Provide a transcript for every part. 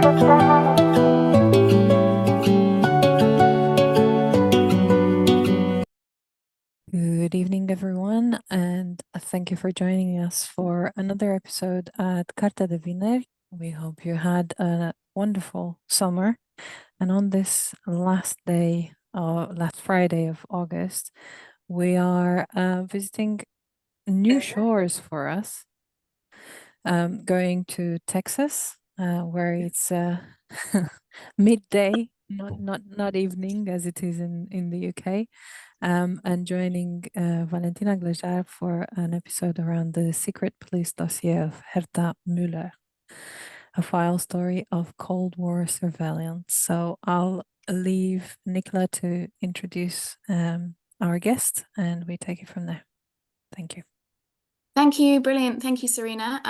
Good evening, everyone, and thank you for joining us for another episode at Carta de Viner. We hope you had a wonderful summer. And on this last Friday of August, we are visiting new shores for us, going to Texas, where it's midday, not evening as it is in the UK. And joining Valentina Glajar for an episode around the secret police dossier of Herta Muller, a file story of Cold War surveillance. So I'll leave Nicola to introduce our guest, and we take it from there. Thank you. Thank you. Brilliant. Thank you, Serena.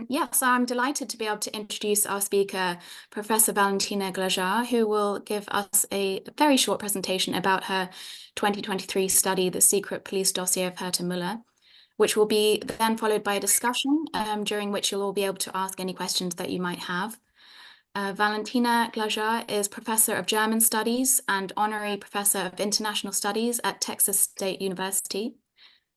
Yes, I'm delighted to be able to introduce our speaker, Professor Valentina Glajar, who will give us a very short presentation about her 2023 study, The Secret Police Dossier of Herta Muller, which will be then followed by a discussion during which you'll all be able to ask any questions that you might have. Valentina Glajar is Professor of German Studies and Honorary Professor of International Studies at Texas State University.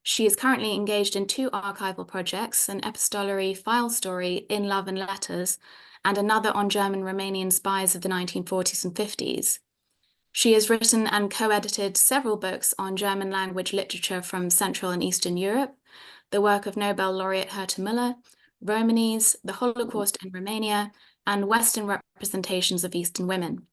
She is currently engaged in two archival projects, an epistolary file story, In Love and Letters, and another on German-Romanian spies of the 1940s and 50s. She has written and co-edited several books on German language literature from Central and Eastern Europe, the work of Nobel laureate Herta Müller, Romanies, the Holocaust in Romania, and Western representations of Eastern women.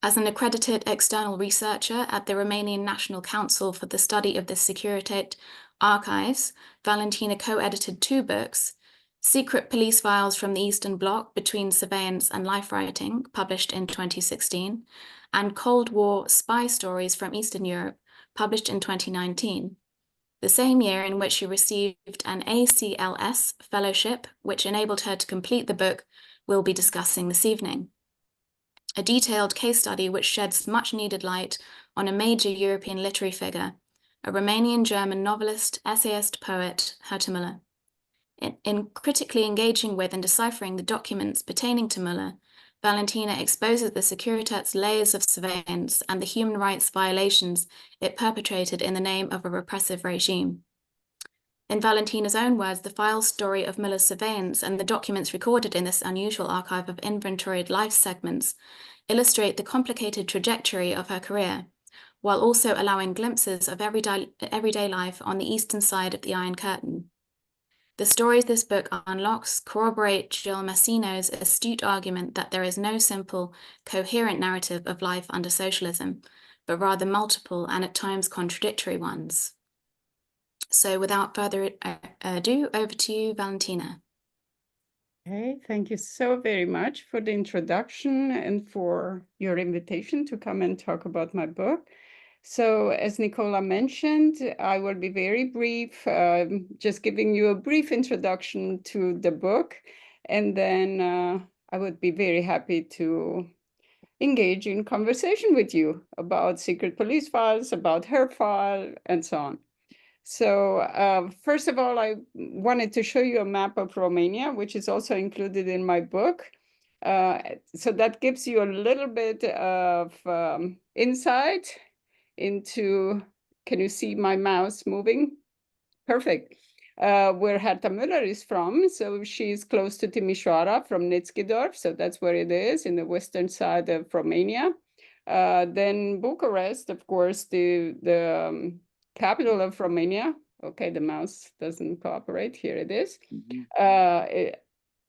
As an accredited external researcher at the Romanian National Council for the Study of the Securitate Archives, Valentina co-edited two books, Secret Police Files from the Eastern Bloc Between Surveillance and Life Writing, published in 2016, and Cold War Spy Stories from Eastern Europe, published in 2019, the same year in which she received an ACLS fellowship, which enabled her to complete the book we'll be discussing this evening. A detailed case study which sheds much needed light on a major European literary figure, a Romanian-German novelist, essayist, poet, Herta Müller. In critically engaging with and deciphering the documents pertaining to Müller, Valentina exposes the Securitate's layers of surveillance and the human rights violations it perpetrated in the name of a repressive regime. In Valentina's own words, the file story of Müller's surveillance and the documents recorded in this unusual archive of inventoried life segments illustrate the complicated trajectory of her career, while also allowing glimpses of everyday life on the eastern side of the Iron Curtain. The stories this book unlocks corroborate Jill Massino's astute argument that there is no simple, coherent narrative of life under socialism, but rather multiple and at times contradictory ones. So without further ado, over to you, Valentina. Okay, thank you so very much for the introduction and for your invitation to come and talk about my book. So as Nicola mentioned, I will be very brief, just giving you a brief introduction to the book, and then I would be very happy to engage in conversation with you about secret police files, about her file, and so on. So first of all, I wanted to show you a map of Romania, which is also included in my book. So that gives you a little bit of insight into, can you see my mouse moving? Perfect. Where Herta Müller is from. So she's close to Timișoara from Nitschidorf. So that's where it is, in the western side of Romania. Then Bucharest, of course, the capital of Romania. Okay, the mouse doesn't cooperate. Here it is.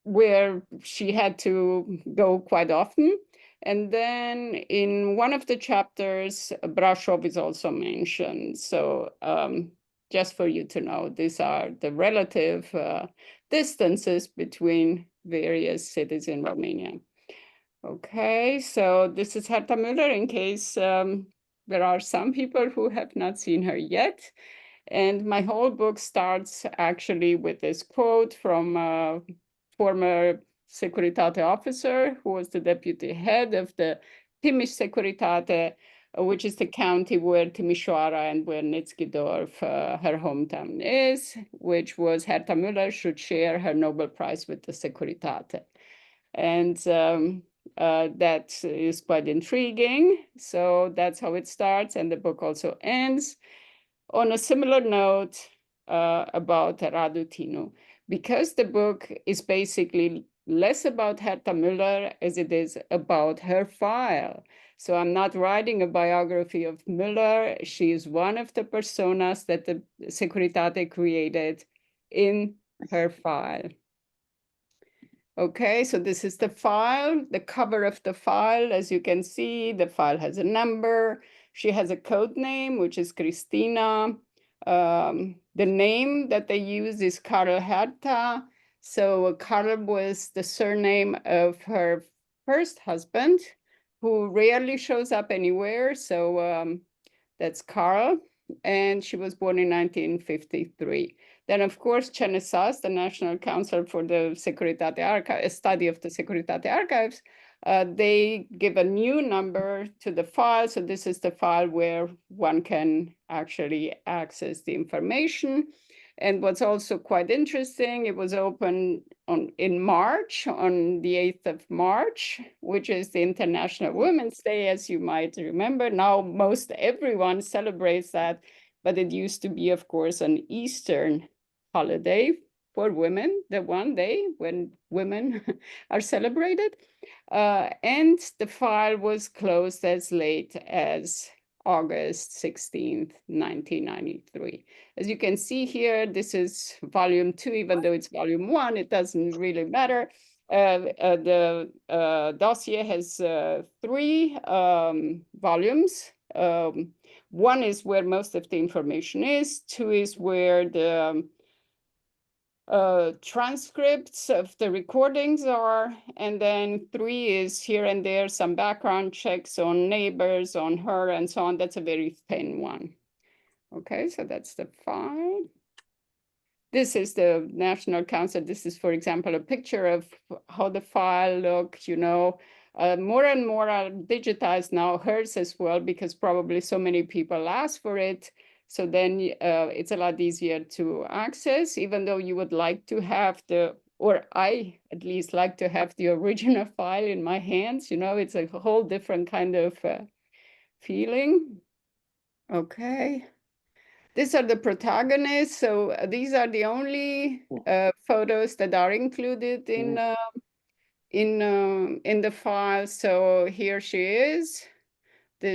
Where she had to go quite often. And then in one of the chapters, Brașov is also mentioned. So just for you to know, these are the relative distances between various cities in Romania. Okay, so this is Herta Müller, in case there are some people who have not seen her yet. And my whole book starts actually with this quote from a former Securitate officer who was the deputy head of the Timiș Securitate, which is the county where Timișoara and where Nitschidorf, her hometown is, which was Herta Müller should share her Nobel Prize with the Securitate. And that is quite intriguing. So that's how it starts. And the book also ends on a similar note about Radu Tinu, because the book is basically less about Herta Muller as it is about her file. So I'm not writing a biography of Müller. She is one of the personas that the Securitate created in her file. Okay, so this is the file, the cover of the file. As you can see, the file has a number. She has a code name, which is Christina. The name that they use is Karl Herta. So Karl was the surname of her first husband, who rarely shows up anywhere. So that's Karl, and she was born in 1953. Then, of course, CNSAS, the National Council for the Securitate Archives, study of the Securitate Archives, they give a new number to the file. So this is the file where one can actually access the information. And what's also quite interesting, it was opened in March, on the 8th of March, which is the International Women's Day, as you might remember. Now, most everyone celebrates that, but it used to be, of course, an Eastern holiday for women, the one day when women are celebrated. And the file was closed as late as August 16th, 1993. As you can see here, this is volume 2, even though it's volume 1, it doesn't really matter. The dossier has 3 volumes. 1 is where most of the information is, 2 is where the transcripts of the recordings are, and then 3 is here and there some background checks on neighbors, on her, and so on. That's a very thin one. Okay, so that's the file. This is the National Council. This is, for example, a picture of how the file looked, you know. More and more are digitized now, hers as well, because probably so many people ask for it. So then it's a lot easier to access, even though you would like to have or I at least like to have the original file in my hands. You know, it's a whole different kind of feeling. Okay. These are the protagonists. So these are the only photos that are included in the file. So here she is. Who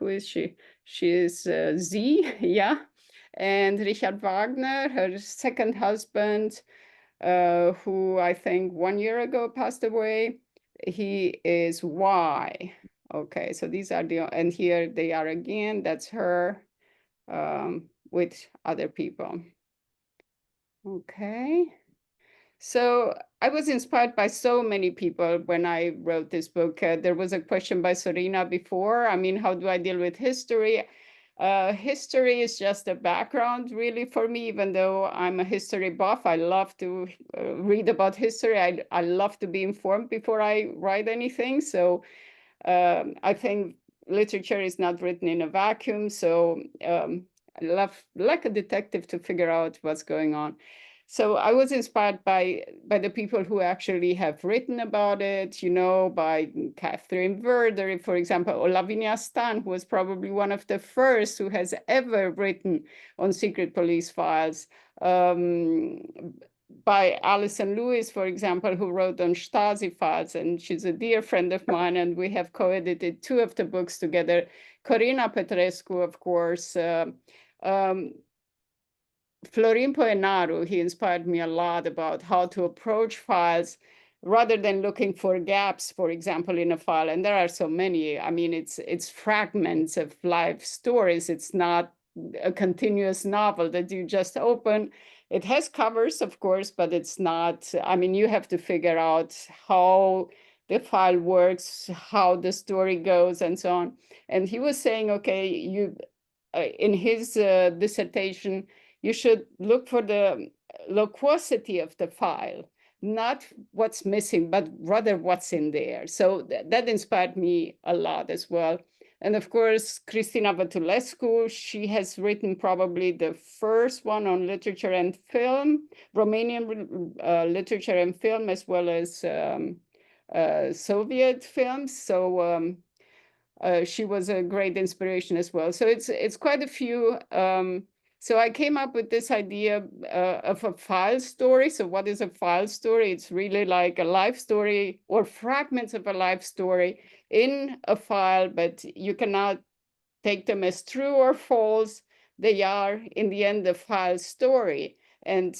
is she? She is Z, yeah. And Richard Wagner, her second husband, who I think 1 year ago passed away. He is Y. Okay, so these are and here they are again. That's her with other people. Okay. So I was inspired by so many people when I wrote this book. There was a question by Serena before. I mean, how do I deal with history? History is just a background, really, for me, even though I'm a history buff. I love to read about history. I love to be informed before I write anything. So I think literature is not written in a vacuum. So I love, like a detective, to figure out what's going on. So I was inspired by the people who actually have written about it, you know, by Catherine Werder, for example, or Lavinia Stan, who was probably one of the first who has ever written on secret police files. By Alison Lewis, for example, who wrote on Stasi files, and she's a dear friend of mine, and we have co-edited 2 of the books together. Corina Petrescu, of course. Florin Poenaru, he inspired me a lot about how to approach files rather than looking for gaps, for example, in a file. And there are so many. I mean, it's fragments of life stories. It's not a continuous novel that you just open. It has covers, of course, but it's not. I mean, you have to figure out how the file works, how the story goes, and so on. And he was saying, okay, in his dissertation, you should look for the loquacity of the file, not what's missing, but rather what's in there. So that inspired me a lot as well. And of course, Cristina Vatulescu, she has written probably the first one on literature and film, Romanian literature and film, as well as Soviet films. So she was a great inspiration as well. So it's quite a few. So I came up with this idea of a file story. So what is a file story? It's really like a life story or fragments of a life story in a file, but you cannot take them as true or false. They are, in the end, a file story. And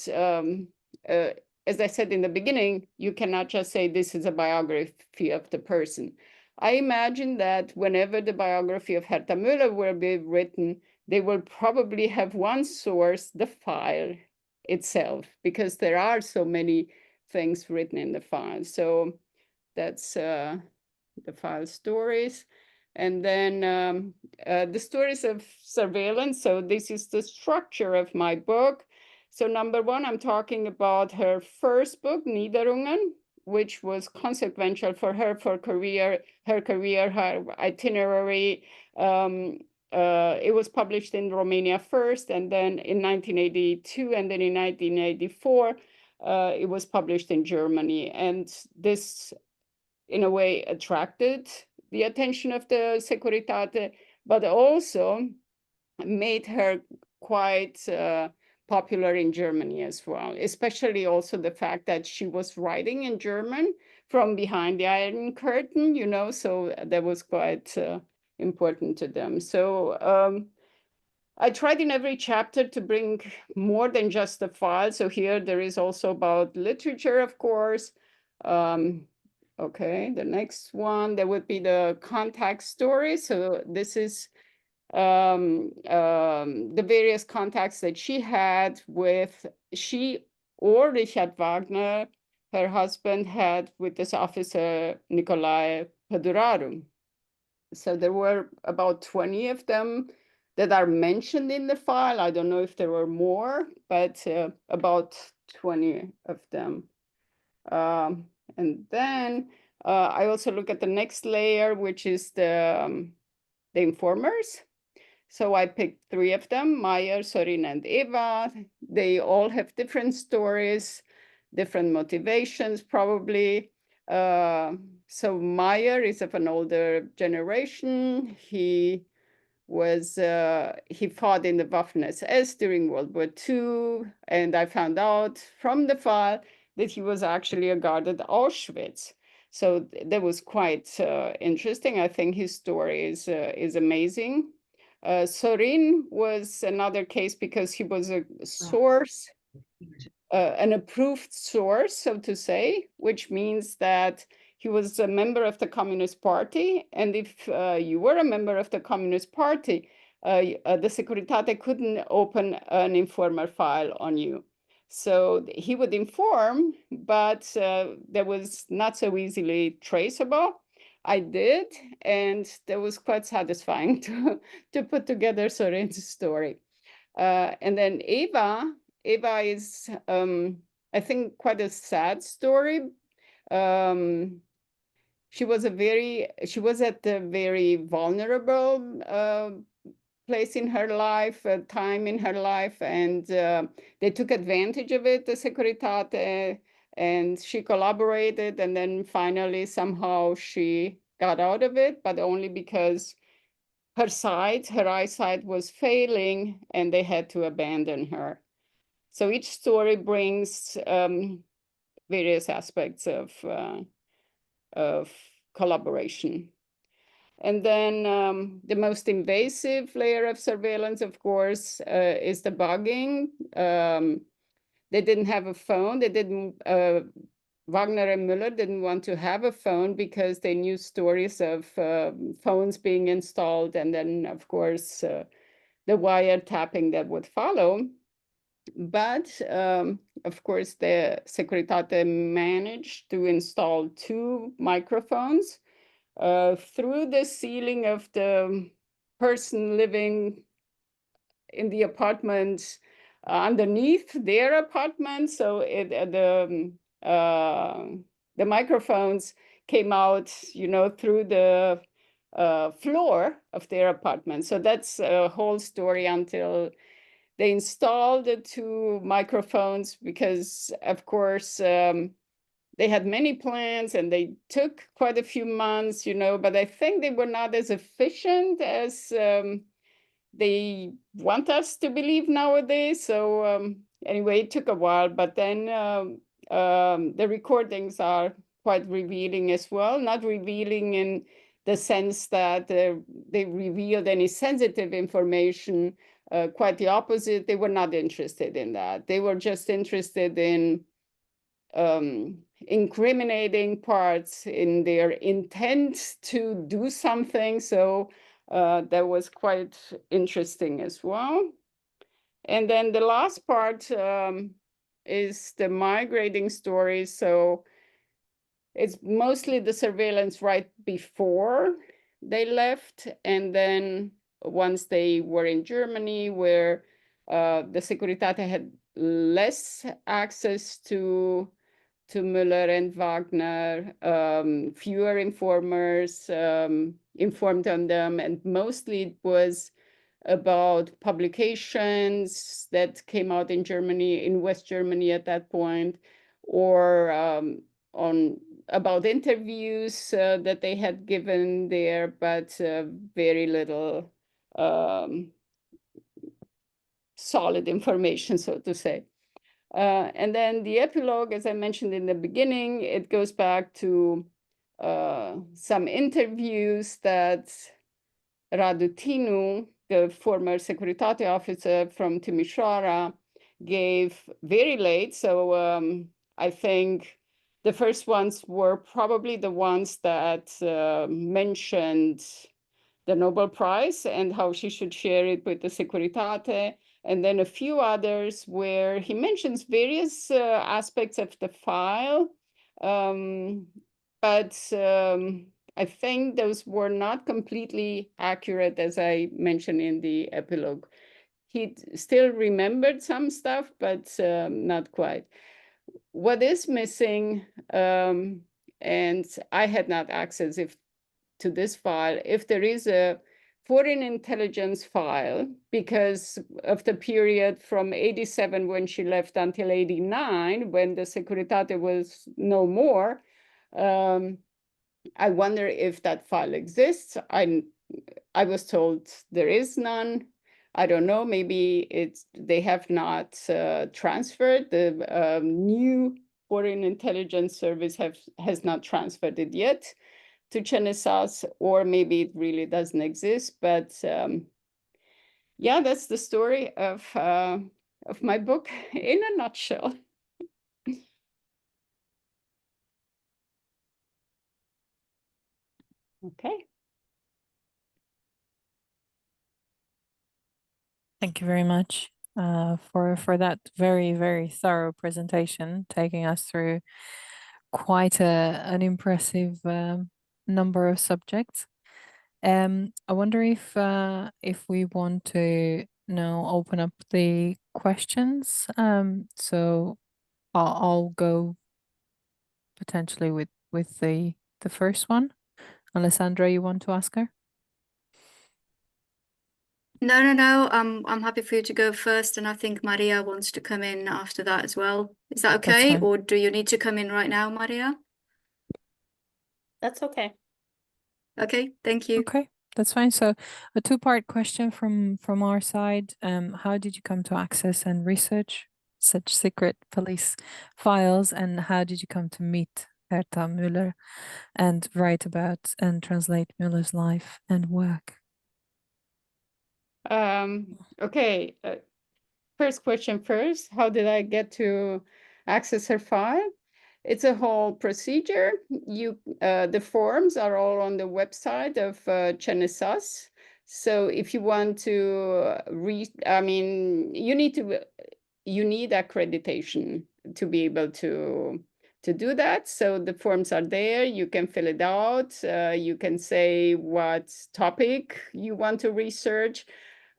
as I said in the beginning, you cannot just say this is a biography of the person. I imagine that whenever the biography of Herta Muller will be written, they will probably have one source, the file itself, because there are so many things written in the file. So that's the file stories. And then the stories of surveillance. So this is the structure of my book. So number one, I'm talking about her first book, Niederungen, which was consequential for her, for her career, her itinerary. It was published in Romania first, and then in 1982, and then in 1984, it was published in Germany. And this, in a way, attracted the attention of the Securitate, but also made her quite popular in Germany as well, especially also the fact that she was writing in German from behind the Iron Curtain, you know, so that was quite important to them. So I tried in every chapter to bring more than just the file. So here there is also about literature, of course. Okay, the next one, there would be the contact story. So this is the various contacts that she had with, she or Richard Wagner, her husband, had with this officer, Nicolae Păduraru. So there were about 20 of them that are mentioned in the file. I don't know if there were more, but about 20 of them. And then I also look at the next layer, which is the informers. So I picked 3 of them, Meyer, Sorin, and Eva. They all have different stories, different motivations, probably. So Meyer is of an older generation. He fought in the Waffen-SS during World War II. And I found out from the file that he was actually a guard at Auschwitz. So that was quite interesting. I think his story is amazing. Sorin was another case because he was a source, an approved source, so to say, which means that he was a member of the Communist Party. And if you were a member of the Communist Party, the Securitate couldn't open an informer file on you. So he would inform, but that was not so easily traceable. I did, and that was quite satisfying to put together Sorin's story. And then Eva is, I think, quite a sad story. She was at the very vulnerable place in her life, time in her life, and they took advantage of it, the Securitate, and she collaborated, and then finally somehow she got out of it, but only because her eyesight was failing, and they had to abandon her. So each story brings various aspects of collaboration. And then the most invasive layer of surveillance, of course, is the bugging. They didn't have a phone. Wagner and Müller didn't want to have a phone because they knew stories of phones being installed, and then, of course, the wiretapping that would follow. But of course, the Securitate managed to install 2 microphones through the ceiling of the person living in the apartment underneath their apartment. So the microphones came out, you know, through the floor of their apartment. So that's a whole story until they installed the 2 microphones because, of course, they had many plans and they took quite a few months, but I think they were not as efficient as they want us to believe nowadays. So anyway, it took a while, but then the recordings are quite revealing as well, not revealing in the sense that they revealed any sensitive information. Quite the opposite. They were not interested in that. They were just interested in incriminating parts in their intent to do something. So that was quite interesting as well. And then the last part is the migrating story. So it's mostly the surveillance right before they left. And then once they were in Germany, where the Securitate had less access to Müller and Wagner, fewer informers informed on them, and mostly it was about publications that came out in Germany, in West Germany at that point, or about interviews that they had given there, but very little solid information, so to say. And then the epilogue, as I mentioned in the beginning, it goes back to some interviews that Radu Tinu, the former Securitate officer from Timișoara, gave very late. So I think the first ones were probably the ones that mentioned the Nobel Prize and how she should share it with the Securitate. And then a few others where he mentions various aspects of the file. But I think those were not completely accurate, as I mentioned in the epilogue. He still remembered some stuff, but not quite. What is missing, and I had not access to this file, if there is a foreign intelligence file, because of the period from 87 when she left until 89, when the Securitate was no more, I wonder if that file exists. I was told there is none. I don't know, maybe they have not transferred. The new Foreign Intelligence Service has not transferred it yet to Cenizas, or maybe it really doesn't exist. But yeah, that's the story of my book in a nutshell. Okay. Thank you very much for that very, very thorough presentation, taking us through quite an impressive number of subjects. I wonder if we want to now open up the questions. So I'll go potentially with the first one. Alessandra, you want to ask her? No. I'm happy for you to go first, and I think Maria wants to come in after that as well. Is that That's okay? fine. Or do you need to come in right now, Maria? That's okay. Okay, thank you. Okay, that's fine. So a two-part question from our side. How did you come to access and research such secret police files, and how did you come to meet Herta Muller and write about and translate Müller's life and work? Okay, first question first. How did I get to access her file? It's a whole procedure. The forms are all on the website of Cenizas. So if you want to you need accreditation to be able to do that. So the forms are there. You can fill it out. You can say what topic you want to research.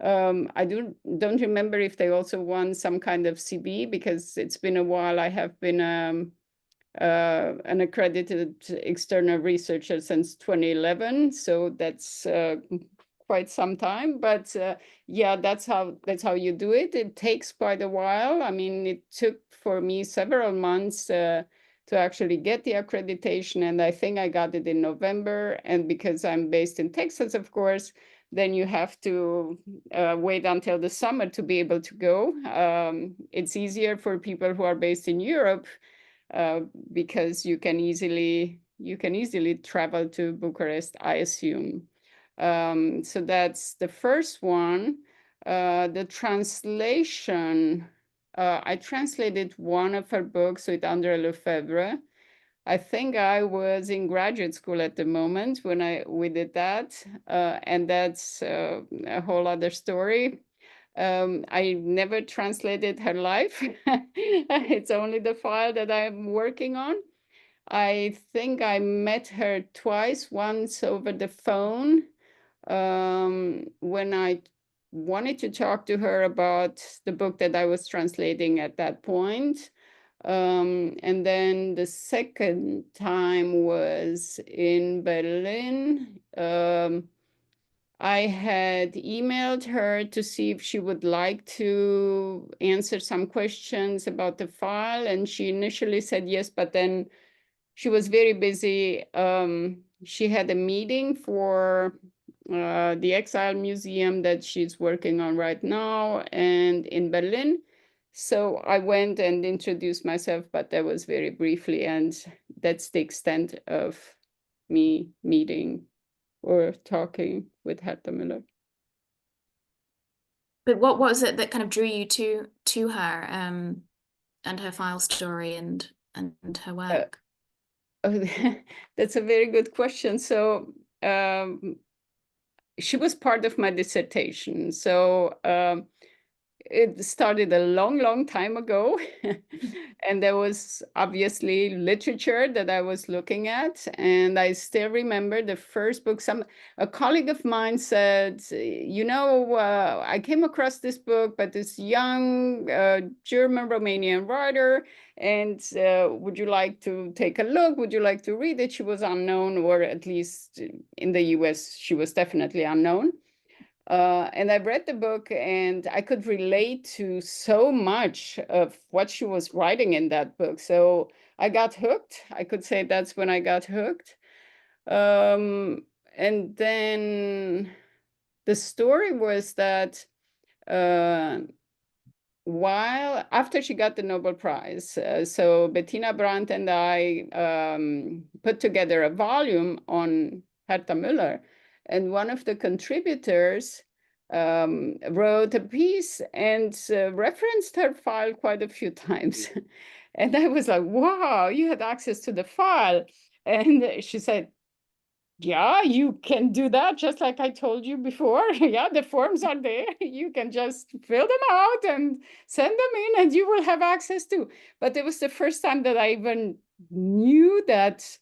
I don't remember if they also want some kind of CV, because it's been a while. I have been an accredited external researcher since 2011. So that's quite some time, but yeah, that's how you do it. It takes quite a while. I mean, it took for me several months to actually get the accreditation, and I think I got it in November. And because I'm based in Texas, of course, then you have to wait until the summer to be able to go. It's easier for people who are based in Europe because you can easily travel to Bucharest, I assume. So that's the first one. The translation, I translated one of her books with André Lefebvre. I think I was in graduate school at the moment when we did that, and that's a whole other story. I never translated her life. It's only the file that I'm working on. I think I met her twice, once over the phone when I wanted to talk to her about the book that I was translating at that point. And then the second time was in Berlin. I had emailed her to see if she would like to answer some questions about the file, and she initially said yes, but then she was very busy. She had a meeting for the Exile Museum that she's working on right now, and in Berlin. So I went and introduced myself, but that was very briefly, and that's the extent of me meeting or talking with Herta Muller. But what was it that kind of drew you to her and her file story and her work? That's a very good question. So she was part of my dissertation. So it started a long time ago. And there was obviously literature that I was looking at. And I still remember the first book. A colleague of mine said, I came across this book, but this young German-Romanian writer, and would you like to take a look? Would you like to read it? She was unknown, or at least in the US, she was definitely unknown. And I read the book, and I could relate to so much of what she was writing in that book. So I got hooked. I could say that's when I got hooked. And then the story was that after she got the Nobel Prize, so Bettina Brandt and I put together a volume on Herta Muller. And one of the contributors wrote a piece and referenced her file quite a few times. And I was like, wow, you had access to the file. And she said, yeah, you can do that just like I told you before. Yeah, the forms are there. You can just fill them out and send them in and you will have access to. But it was the first time that I even knew that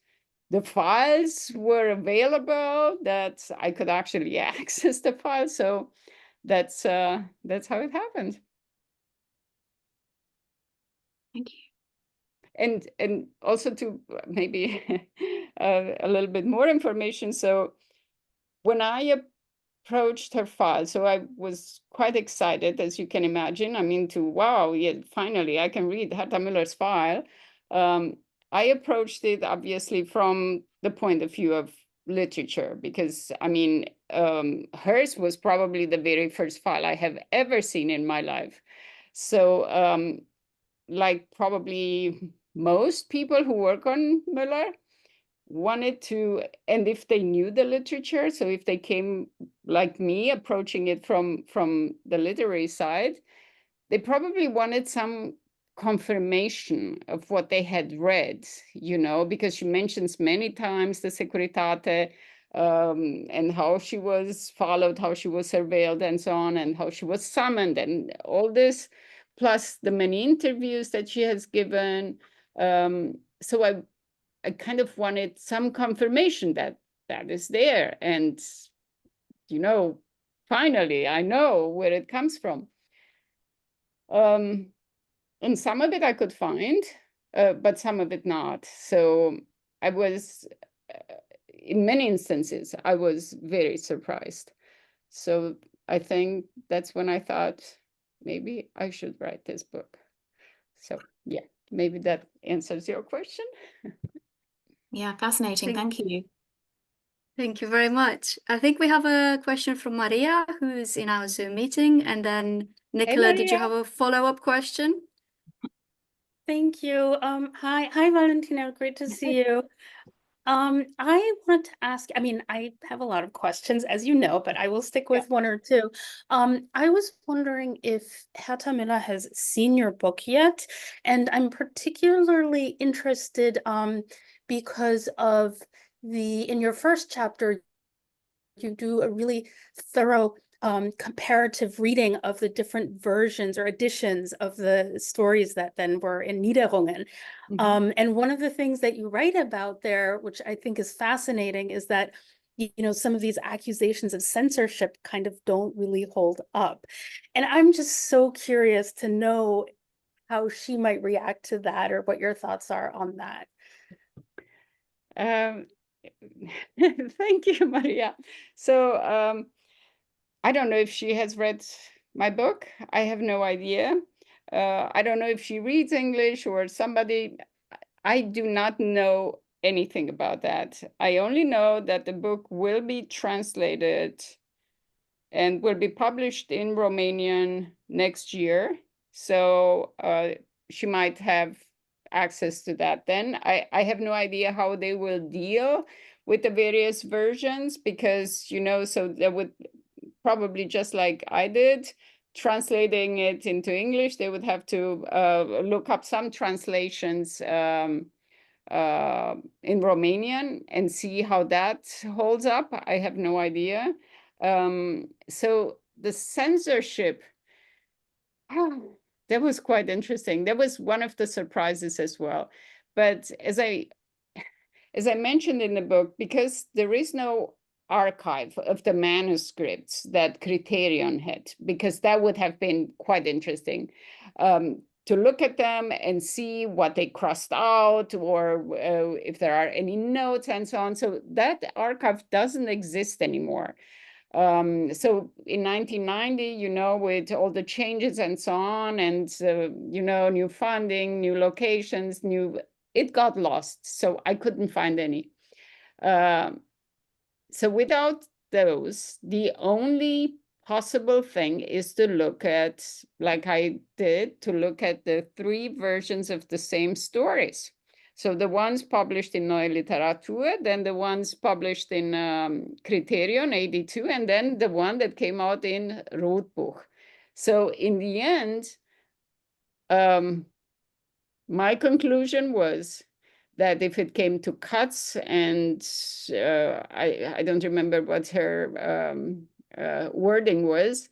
the files were available, that I could actually access the file. So that's how it happened. Thank you. And also to maybe a little bit more information. So when I approached her file, so I was quite excited, as you can imagine. I mean, wow, yeah, finally I can read Herta Müller's file. I approached it obviously from the point of view of literature, because I mean, hers was probably the very first file I have ever seen in my life. So like probably most people who work on Müller wanted to, and if they knew the literature, so if they came like me approaching it from the literary side, they probably wanted some confirmation of what they had read, because she mentions many times the Securitate and how she was followed, how she was surveilled and so on, and how she was summoned and all this, plus the many interviews that she has given. So I kind of wanted some confirmation that is there. And, finally, I know where it comes from. And some of it I could find. but some of it not. So I was, in many instances, I was very surprised. So I think that's when I thought maybe I should write this book. So yeah, maybe that answers your question. Yeah, fascinating. Thank you. Thank you very much. I think we have a question from Maria, who's in our Zoom meeting. And then Nicola, did you Maria. have a follow-up question? Thank you. Hi, Valentina. Great to see you. I want to ask, I mean, I have a lot of questions, as you know, but I will stick with one or two. I was wondering if Herta Muller has seen your book yet, and I'm particularly interested because of in your first chapter, you do a really thorough comparative reading of the different versions or editions of the stories that then were in Niederungen. And one of the things that you write about there, which I think is fascinating, is that some of these accusations of censorship kind of don't really hold up. And I'm just so curious to know how she might react to that, or what your thoughts are on that. Thank you, Maria. So I don't know if she has read my book. I have no idea. I don't know if she reads English or somebody. I do not know anything about that. I only know that the book will be translated and will be published in Romanian next year. So she might have access to that then. I have no idea how they will deal with the various versions because, so they would probably, just like I did, translating it into English, they would have to look up some translations in Romanian and see how that holds up. I have no idea. So the censorship, that was quite interesting. That was one of the surprises as well. But as I mentioned in the book, because there is no archive of the manuscripts that Criterion had, because that would have been quite interesting to look at them and see what they crossed out, or if there are any notes and so on. So that archive doesn't exist anymore. So in 1990, with all the changes and so on, and new funding, new locations, it got lost. So I couldn't find any. So without those, the only possible thing is to look at, like I did, to look at the 3 versions of the same stories. So the ones published in Neue Literatur, then the ones published in Criterion 82, and then the one that came out in Rotbuch. So in the end, my conclusion was that if it came to cuts, and I don't remember what her wording was,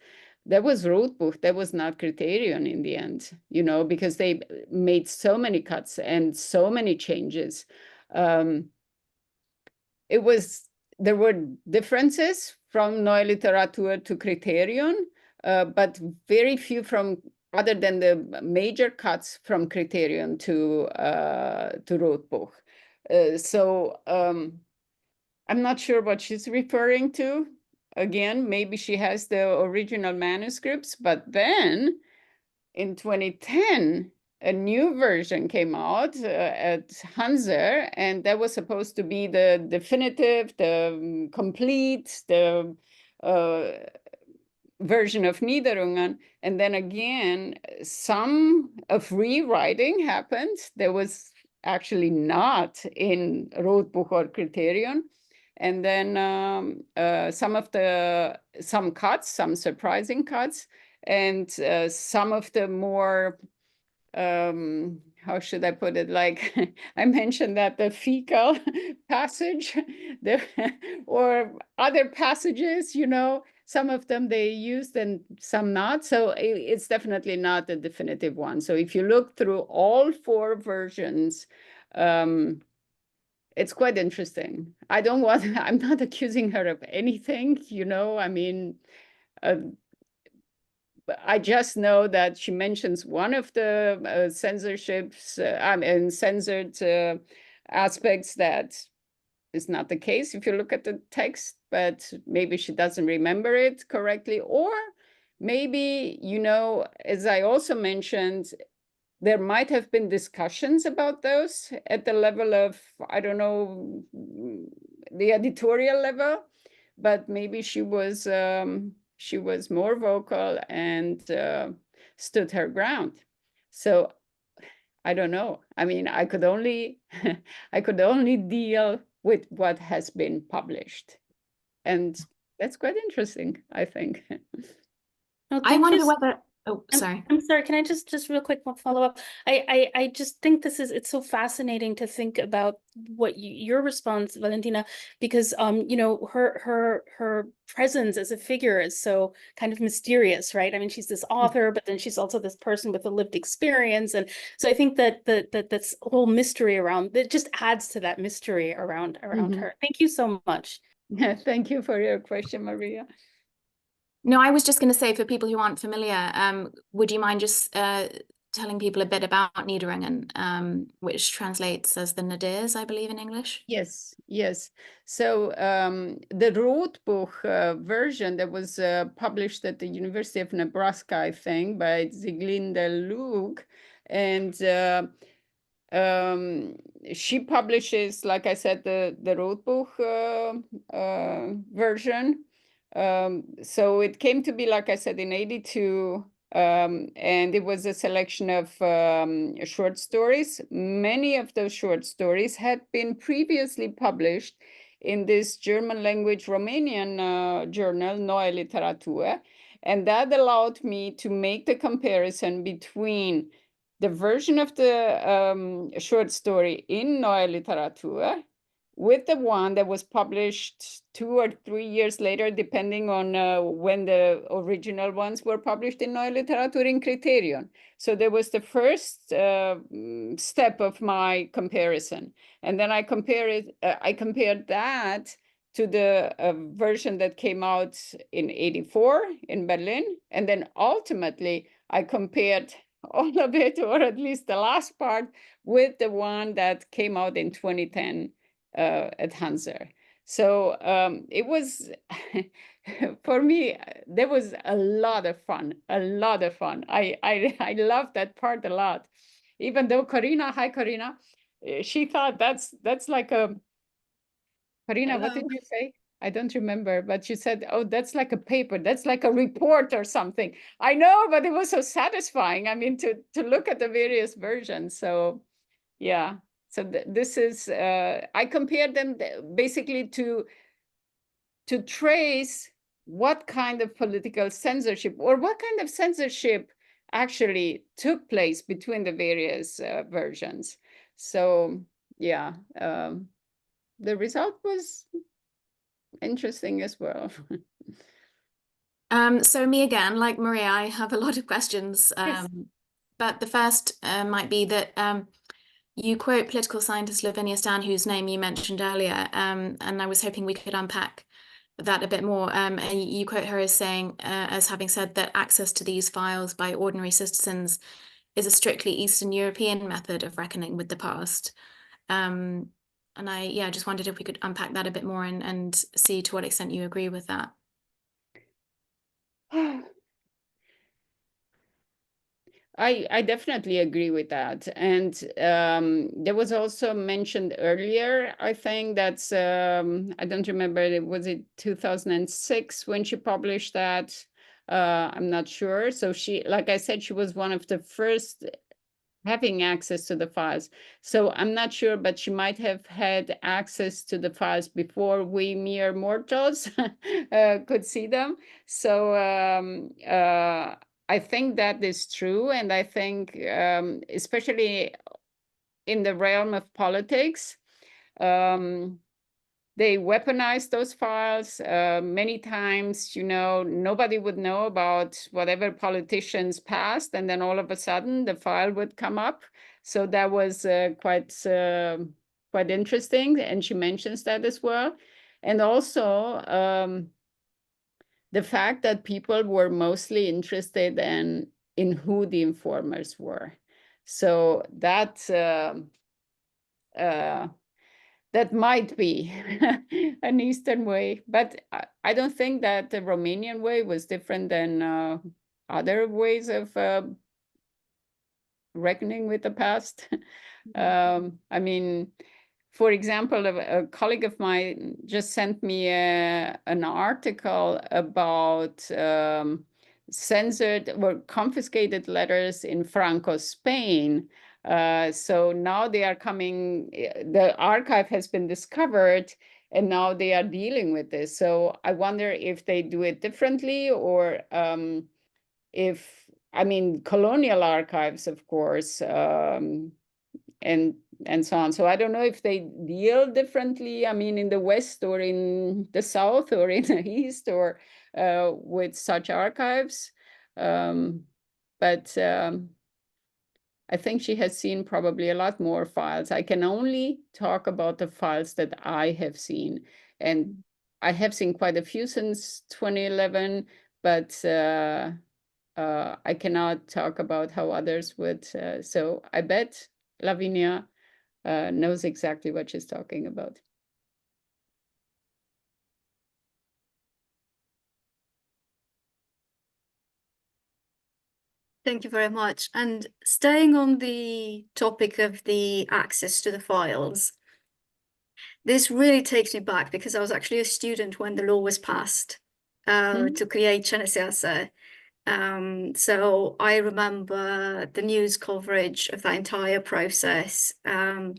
that was Rotbuch, that was not Criterion in the end, because they made so many cuts and so many changes. There were differences from Neue Literatur to Criterion, but very few from, other than the major cuts from Criterion to Rotbuch. So I'm not sure what she's referring to. Again, maybe she has the original manuscripts, but then in 2010, a new version came out at Hanser, and that was supposed to be the definitive, the complete, the version of Niederungen. And then again, some of rewriting happened. There was actually not in Rotbuch or Criterion. And then some cuts, some surprising cuts, and some of the more, how should I put it? Like I mentioned that the fecal passage, or other passages, some of them they used and some not. So it's definitely not the definitive one. So if you look through all 4 versions, it's quite interesting. I'm not accusing her of anything, I mean, I just know that she mentions one of the censorships, censored aspects that is not the case if you look at the text, but maybe she doesn't remember it correctly. Or maybe, you know, as I also mentioned, there might have been discussions about those at the level of, I don't know, the editorial level, but maybe she was more vocal and stood her ground. So I don't know. I mean, I could only deal with what has been published, and that's quite interesting, I think. No, I thank wonder you. whether, oh, sorry. I'm sorry, can I just real quick follow up? I just think it's so fascinating to think about what your response, Valentina, because you know, her presence as a figure is so kind of mysterious, right? I mean, she's this author, but then she's also this person with a lived experience. And so I think that that's whole mystery around it just adds to that mystery around her. Thank you so much. Thank you for your question, Maria. No, I was just going to say, for people who aren't familiar, would you mind just telling people a bit about Niederringen, which translates as the Nadirs, I believe, in English? Yes, yes. So the Rotbuch version that was published at the University of Nebraska, I think, by Sieglinde Luke, and she publishes, like I said, the Rotbuch version. So it came to be, like I said, in 82, and it was a selection of short stories. Many of those short stories had been previously published in this German language Romanian journal, Neue Literatur. And that allowed me to make the comparison between the version of the short story in Neue Literatur with the one that was published 2 or 3 years later, depending on when the original ones were published in Neue Literatur in Criterion. So there was the first step of my comparison. And then I compared that to the version that came out in 84 in Berlin. And then ultimately, I compared all of it, or at least the last part, with the one that came out in 2010 at Hanser. So it was, for me, there was a lot of fun, a lot of fun. I loved that part a lot. Even though Corina, hi Corina, she thought that's like a, Corina, Hello. what did you say? I don't remember, but you said, oh, that's like a paper, that's like a report or something. I know, but it was so satisfying. I mean, to look at the various versions. So yeah, so this is, I compared them basically to trace what kind of political censorship or what kind of censorship actually took place between the various versions. So yeah, the result was interesting as well. So me again, like Maria, I have a lot of questions. Yes. But the first might be that you quote political scientist Lavinia Stan, whose name you mentioned earlier, and I was hoping we could unpack that a bit more. And you quote her as saying, as having said that access to these files by ordinary citizens is a strictly Eastern European method of reckoning with the past. And I just wondered if we could unpack that a bit more and see to what extent you agree with that. I definitely agree with that. And there was also mentioned earlier, I think that's, I don't remember, was it 2006 when she published that? I'm not sure. So she, like I said, she was one of the first having access to the files. So I'm not sure, but she might have had access to the files before we mere mortals could see them. So I think that is true. And I think especially in the realm of politics, they weaponized those files many times. You know, nobody would know about whatever politicians passed, and then all of a sudden the file would come up. So that was quite interesting, and she mentions that as well. And also the fact that people were mostly interested in who the informers were. So that that might be an Eastern way, but I don't think that the Romanian way was different than other ways of reckoning with the past. I mean, for example, a colleague of mine just sent me an article about censored or confiscated letters in Franco Spain. So now they are coming, the archive has been discovered, and now they are dealing with this. So I wonder if they do it differently, or if, I mean, colonial archives, of course, and so on. So I don't know if they deal differently, I mean, in the West or in the South or in the East, or with such archives. But I think she has seen probably a lot more files. I can only talk about the files that I have seen. And I have seen quite a few since 2011, but I cannot talk about how others would. So I bet Lavinia knows exactly what she's talking about. Thank you very much. And staying on the topic of the access to the files, this really takes me back because I was actually a student when the law was passed to create Cenesiasa. So I remember the news coverage of that entire process, and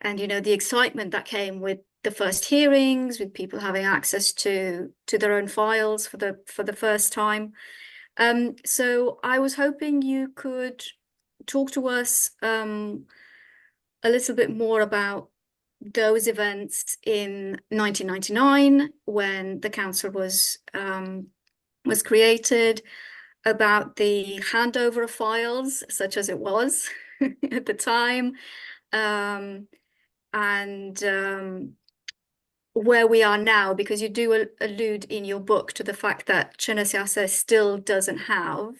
you know, the excitement that came with the first hearings, with people having access to their own files for the first time. So I was hoping you could talk to us a little bit more about those events in 1999 when the council was created, about the handover of files, such as it was at the time, and where we are now, because you do allude in your book to the fact that Cenesiasa still doesn't have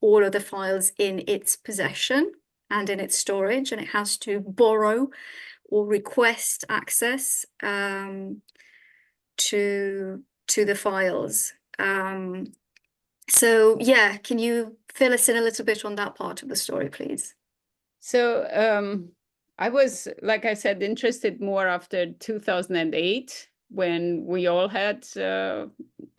all of the files in its possession and in its storage, and it has to borrow or request access to the files. So yeah, can you fill us in a little bit on that part of the story, please? So I was, like I said, interested more after 2008, when we all had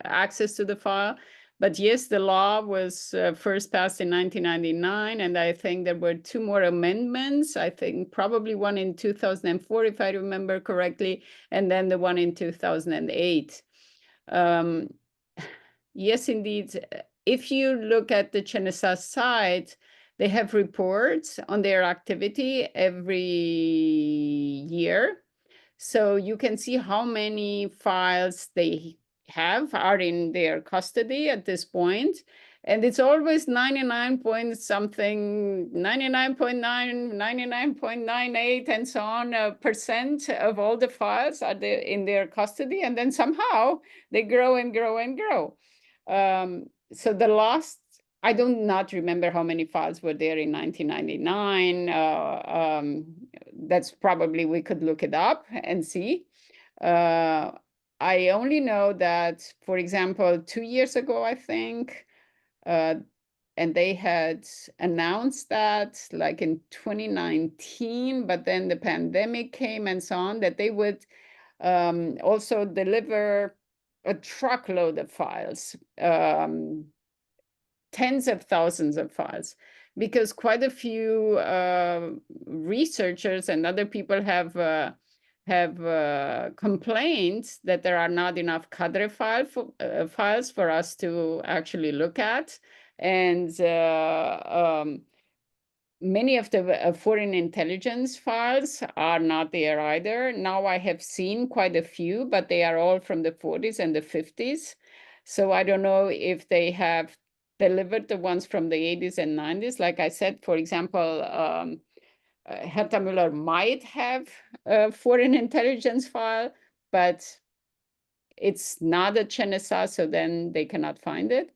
access to the file. But yes, the law was first passed in 1999, and I think there were 2 more amendments. I think probably one in 2004, if I remember correctly, and then the one in 2008. Yes, indeed. If you look at the Cenesiasa site, they have reports on their activity every year. So you can see how many files they are in their custody at this point. And it's always 99 point something, 99.9, 99.98, and so on percent of all the files are in their custody. And then somehow they grow and grow and grow. So the last, I do not remember how many files were there in 1999. That's probably, we could look it up and see. I only know that, for example, 2 years ago, I think, and they had announced that like in 2019, but then the pandemic came and so on, that they would also deliver a truckload of files, tens of thousands of files, because quite a few researchers and other people have complained that there are not enough cadre files for us to actually look at. And many of the foreign intelligence files are not there either. Now I have seen quite a few, but they are all from the 40s and the 50s. So I don't know if they have delivered the ones from the 80s and 90s. Like I said, for example, Herta Muller might have a foreign intelligence file, but it's not a CNSA, so then they cannot find it.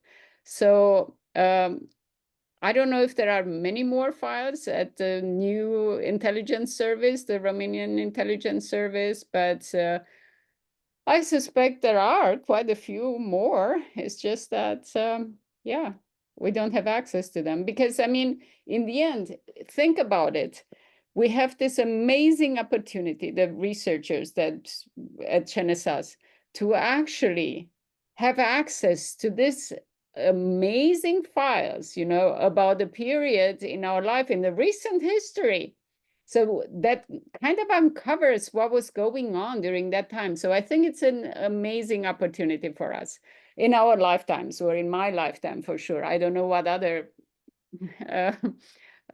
So I don't know if there are many more files at the new intelligence service, the Romanian intelligence service, but I suspect there are quite a few more. It's just that, yeah, we don't have access to them. Because, I mean, in the end, think about it. We have this amazing opportunity, the researchers that at CNSAS, to actually have access to this amazing files, you know, about a period in our life, in the recent history. So that kind of uncovers what was going on during that time. So I think it's an amazing opportunity for us in our lifetimes, or in my lifetime for sure. I don't know what other,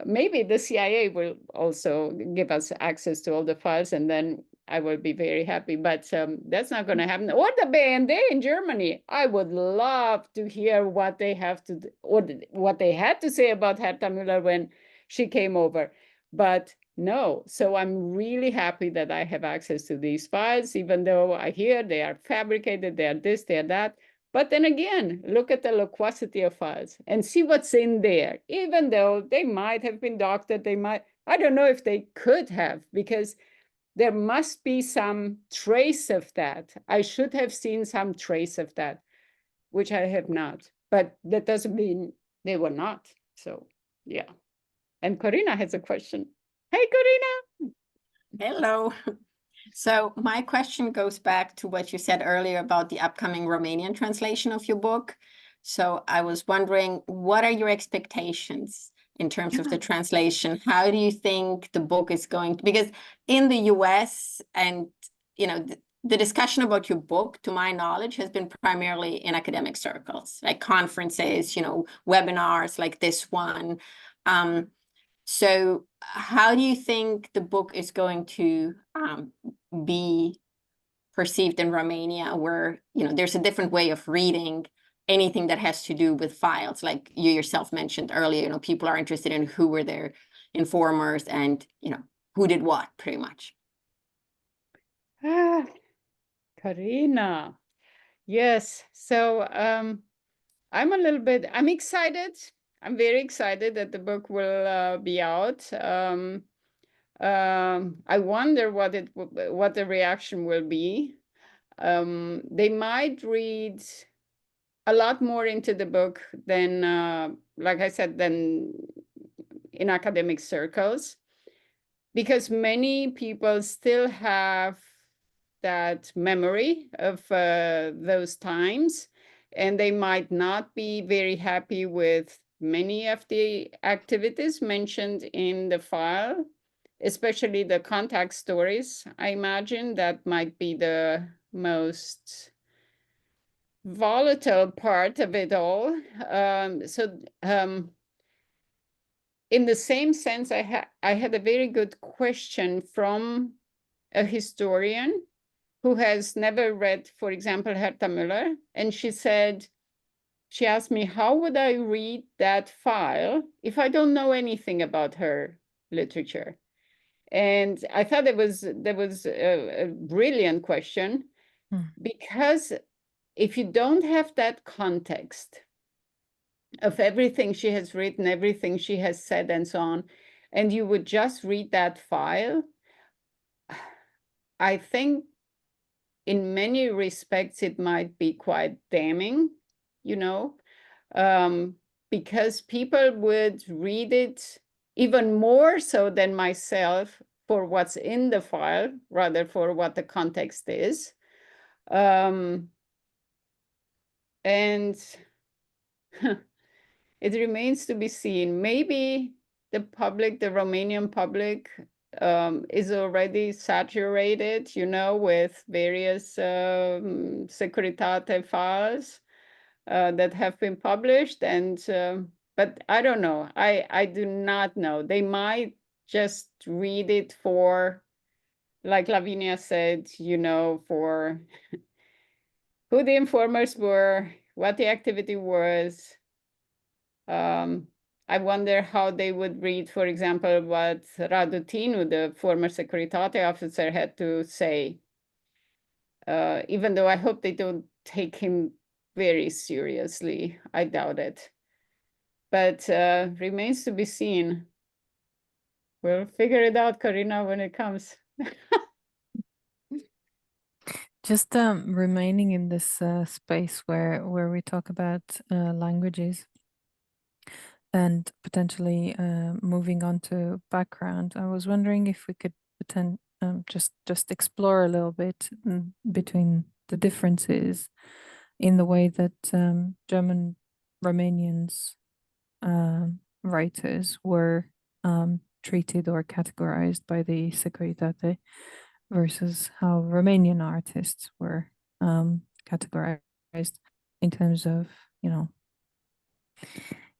maybe the CIA will also give us access to all the files, and then I will be very happy, but that's not going to happen. Or the BND in Germany. I would love to hear what they have to, or what they had to say about Herta Muller when she came over. But no, so I'm really happy that I have access to these files, even though I hear they are fabricated, they are this, they are that. But then again, look at the loquacity of files and see what's in there, even though they might have been doctored, they might, I don't know if they could have, because there must be some trace of that. I should have seen some trace of that, which I have not. But that doesn't mean they were not. So, yeah. And Corina has a question. Hey, Corina. Hello. So my question goes back to what you said earlier about the upcoming Romanian translation of your book. So I was wondering, what are your expectations in terms of the translation? How do you think the book is going to, because in the US and, you know, the discussion about your book, to my knowledge, has been primarily in academic circles, like conferences, you know, webinars like this one. So how do you think the book is going to be perceived in Romania, where, you know, there's a different way of reading anything that has to do with files, like you yourself mentioned earlier, you know, people are interested in who were their informers and, you know, who did what, pretty much. Corina. Yes. So I'm excited. I'm very excited that the book will be out. I wonder what the reaction will be. They might read a lot more into the book than, like I said, than in academic circles, because many people still have that memory of those times, and they might not be very happy with many of the activities mentioned in the file, especially the contact stories. I imagine that might be the most volatile part of it all. In the same sense, I had a very good question from a historian who has never read, for example, Herta Muller. And she asked me, how would I read that file if I don't know anything about her literature? And I thought that was a brilliant question, because if you don't have that context of everything she has written, everything she has said, and so on, and you would just read that file, I think in many respects it might be quite damning, you know, because people would read it even more so than myself for what's in the file, rather for what the context is. And it remains to be seen. Maybe the public, the Romanian public, is already saturated, you know, with various Securitate files that have been published. And but I don't know. I do not know. They might just read it for, like Lavinia said, you know, for who the informers were, what the activity was. I wonder how they would read, for example, what Radu Tinu, the former Securitate officer, had to say. even though I hope they don't take him very seriously. I doubt it. But remains to be seen. We'll figure it out, Karina, when it comes. Just remaining in this space where we talk about languages and potentially moving on to background, I was wondering if we could just explore a little bit between the differences in the way that German Romanians writers were treated or categorized by the Securitate versus how Romanian artists were categorized in terms of, you know,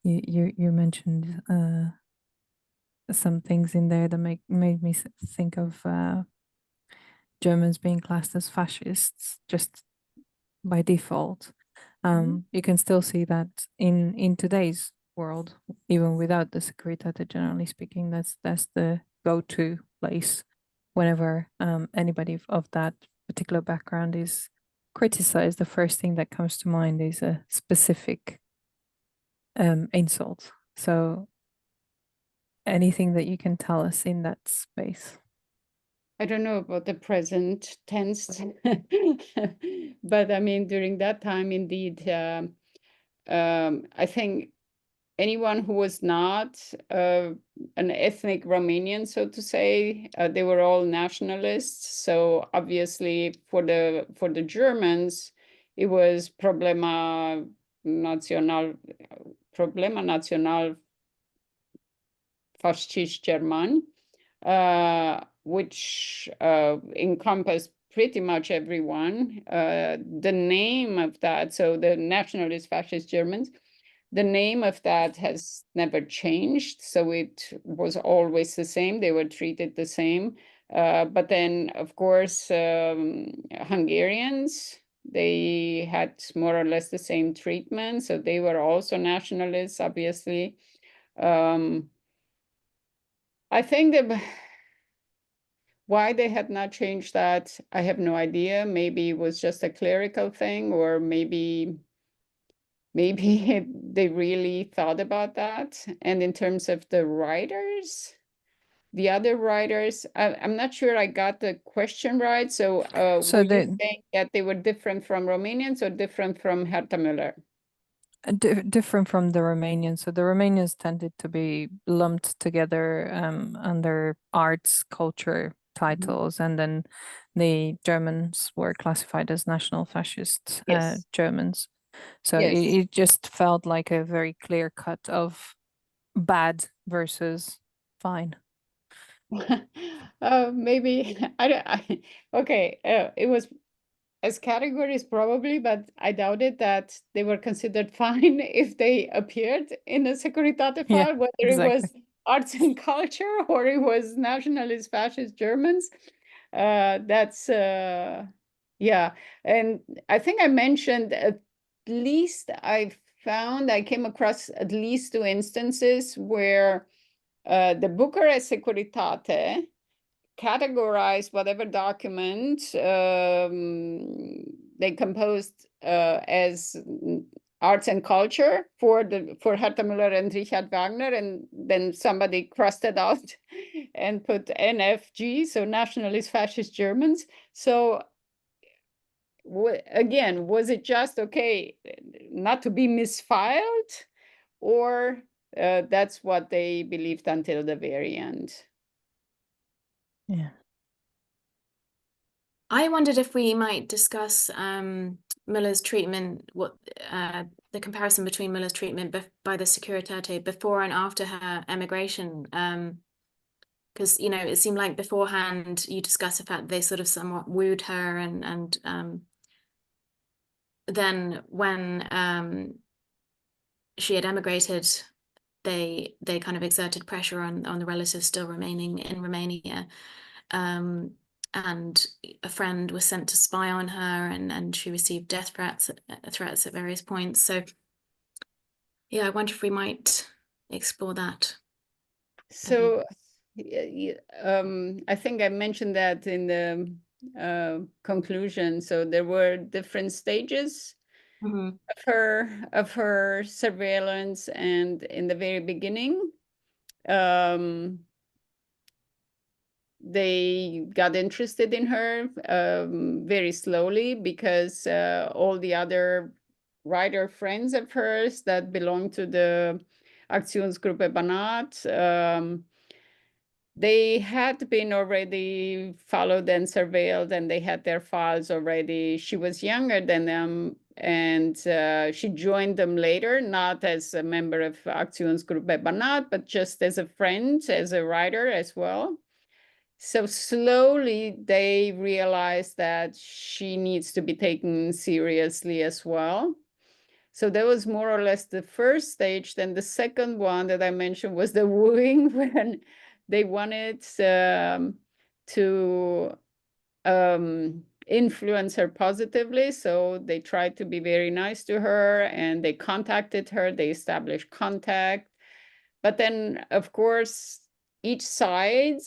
you mentioned some things in there that made me think of Germans being classed as fascists just by default. You can still see that in today's world, even without the Securitate, generally speaking, that's the go-to place whenever anybody of that particular background is criticized. The first thing that comes to mind is a specific insult. So anything that you can tell us in that space? I don't know about the present tense, but I mean, during that time, indeed, I think anyone who was not an ethnic Romanian, so to say, they were all nationalists. So obviously, for the Germans, it was problema național fascist German, which encompassed pretty much everyone. The name of that, so the nationalist fascist Germans, the name of that has never changed. So it was always the same. They were treated the same. But then, of course, Hungarians, they had more or less the same treatment. So they were also nationalists, obviously. I think that why they had not changed that, I have no idea. Maybe it was just a clerical thing, or maybe they really thought about that. And in terms of the writers, the other writers, I'm not sure I got the question right. So, So were you saying that they were different from Romanians or different from Herta Muller? different from the Romanians. So the Romanians tended to be lumped together under arts, culture titles, and then the Germans were classified as national fascist Yes. Germans. So Yes. it just felt like a very clear cut of bad versus fine. Maybe okay. It was as categories probably, but I doubted that they were considered fine if they appeared in a Securitate Yeah, file, whether exactly. it was arts and culture or it was nationalist fascist Germans. That's yeah. And I think I mentioned at least I came across at least 2 instances where the Bucharest Securitate categorized whatever document they composed as arts and culture for Herta Müller and Richard Wagner, and then somebody crossed it out and put NFG, so nationalist fascist Germans. So again, was it just okay not to be misfiled, or that's what they believed until the very end? Yeah. I wondered if we might discuss Müller's treatment, the comparison between Müller's treatment by the Securitate before and after her emigration. Because, you know, it seemed like beforehand you discussed the fact they sort of somewhat wooed her, and then when she had emigrated, they kind of exerted pressure on the relatives still remaining in Romania. And a friend was sent to spy on her, and she received death threats at various points. So yeah, I wonder if we might explore that. So I think I mentioned that in conclusion. So there were different stages of her surveillance, and in the very beginning, they got interested in her very slowly, because all the other writer friends of hers that belonged to the Aktionsgruppe Banat, they had been already followed and surveilled, and they had their files already. She was younger than them, and she joined them later, not as a member of Aktionsgruppe Banat, but just as a friend, as a writer as well. So slowly they realized that she needs to be taken seriously as well. So that was more or less the first stage. Then the second one that I mentioned was the wooing, when they wanted to influence her positively. So they tried to be very nice to her, and they contacted her, they established contact. But then, of course, each side,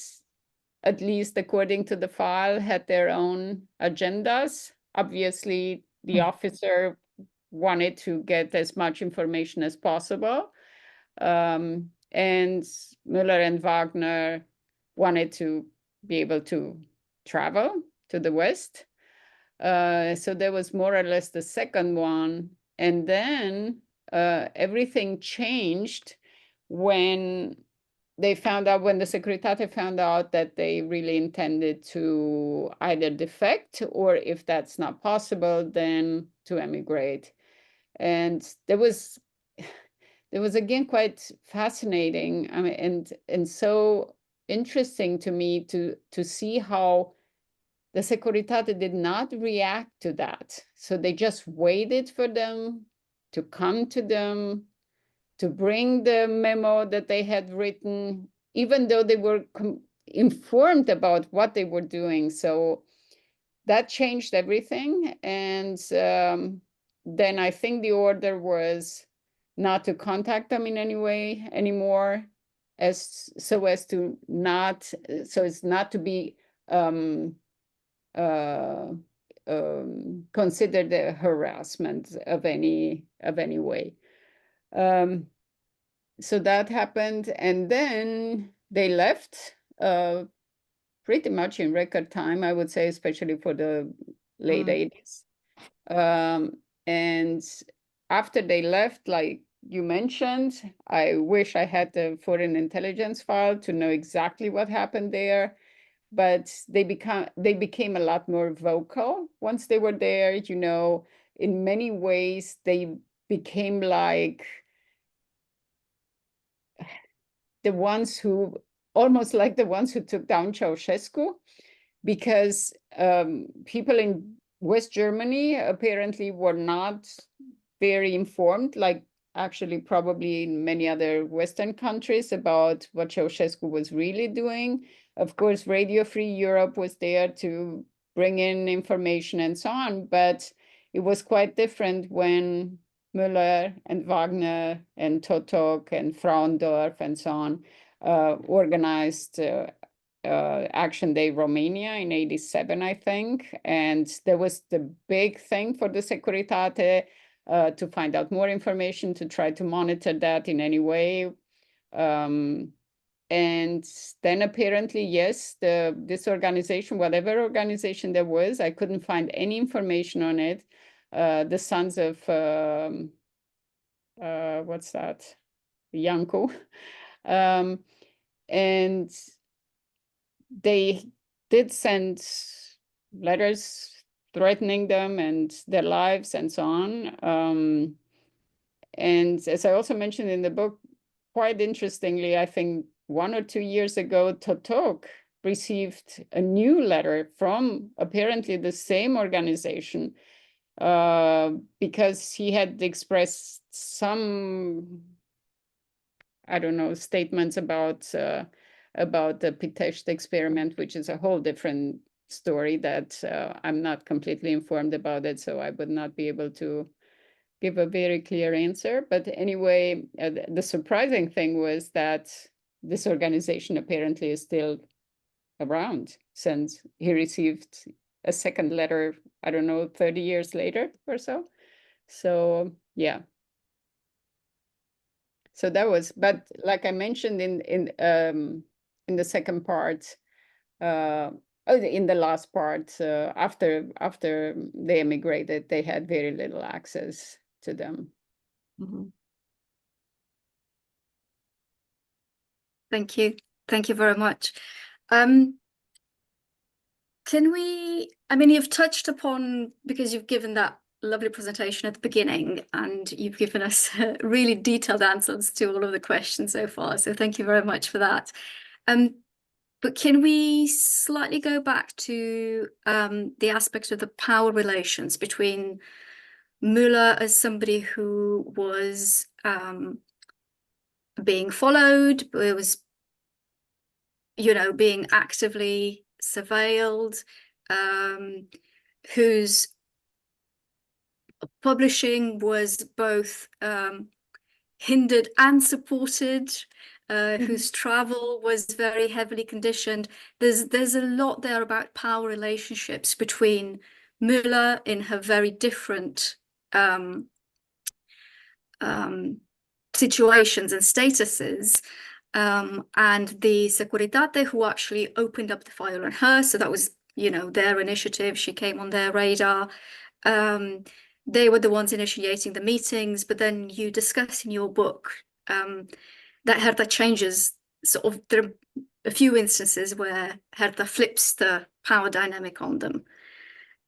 at least according to the file, had their own agendas. Obviously, the officer wanted to get as much information as possible. And Müller and Wagner wanted to be able to travel to the West. So there was more or less the second one. And then everything changed when they found out, when the Securitate found out that they really intended to either defect, or if that's not possible, then to emigrate. And there was again quite fascinating, I mean, and so interesting to me to see how the Securitate did not react to that. So they just waited for them to come to them, to bring the memo that they had written, even though they were informed about what they were doing. So that changed everything. And then I think the order was not to contact them in any way anymore, so as not to be considered a harassment of any way. So that happened, and then they left pretty much in record time, I would say, especially for the late 80s. And after they left, like you mentioned, I wish I had the foreign intelligence file to know exactly what happened there. But they became a lot more vocal once they were there. You know, in many ways, they became like the ones who, almost like the ones who took down Ceausescu, because people in West Germany apparently were not very informed, like actually probably in many other Western countries, about what Ceausescu was really doing. Of course, Radio Free Europe was there to bring in information and so on, but it was quite different when Müller and Wagner and Totok and Frauendorf and so on organized Action Day Romania in '87, I think. And there was the big thing for the Securitate to find out more information, to try to monitor that in any way. And then apparently, yes, this organization, whatever organization there was, I couldn't find any information on it. The sons of, what's that? Janko. And they did send letters threatening them and their lives and so on. And as I also mentioned in the book, quite interestingly, I think 1 or 2 years ago, Totok received a new letter from apparently the same organization, because he had expressed some, I don't know, statements about the Pitești experiment, which is a whole different story that I'm not completely informed about it, so I would not be able to give a very clear answer. But anyway, the surprising thing was that this organization apparently is still around since he received a second letter, I don't know, 30 years later or so. So yeah. So that was, but like I mentioned in the second part, in the last part, after they emigrated, they had very little access to them. Mhm. Thank you. Thank you very much. Can we, I mean, you've touched upon, because you've given that lovely presentation at the beginning and you've given us really detailed answers to all of the questions so far. So thank you very much for that. But can we slightly go back to the aspects of the power relations between Müller as somebody who was being followed, was, you know, being actively surveilled, whose publishing was both hindered and supported, whose travel was very heavily conditioned. There's a lot there about power relationships between Müller in her very different situations and statuses, and the Securitate, who actually opened up the file on her. So that was, you know, their initiative. She came on their radar. They were the ones initiating the meetings, but then you discuss in your book that Herta changes, sort of, there are a few instances where Herta flips the power dynamic on them.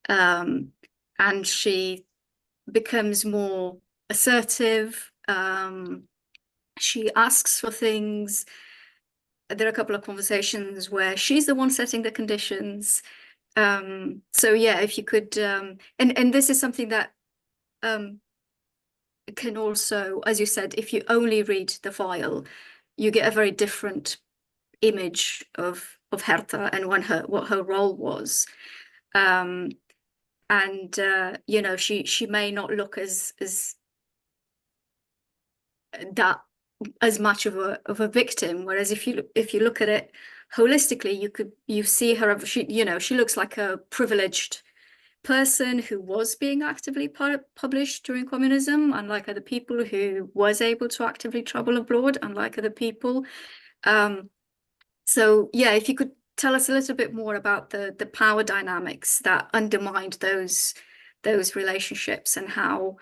And she becomes more assertive. She asks for things. There are a couple of conversations where she's the one setting the conditions. So yeah, if you could, and this is something that can also, as you said, if you only read the file, you get a very different image of Herta and what her role was. And you know, she may not look as that as much of a victim, whereas if you look at it holistically, you see her, you know, she looks like a privileged person who was being actively published during communism, unlike other people who was able to actively travel abroad, unlike other people. So yeah, if you could tell us a little bit more about the power dynamics that undermined those relationships, and how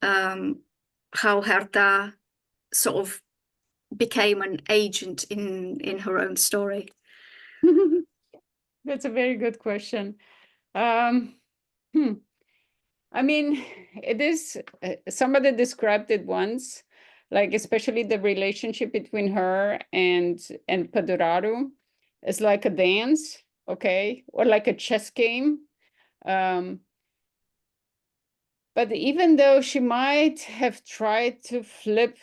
Herta sort of became an agent in her own story. That's a very good question. I mean, it is, somebody described it once, like especially the relationship between her and Pedoraro is like a dance, okay, or like a chess game. But even though she might have tried to flip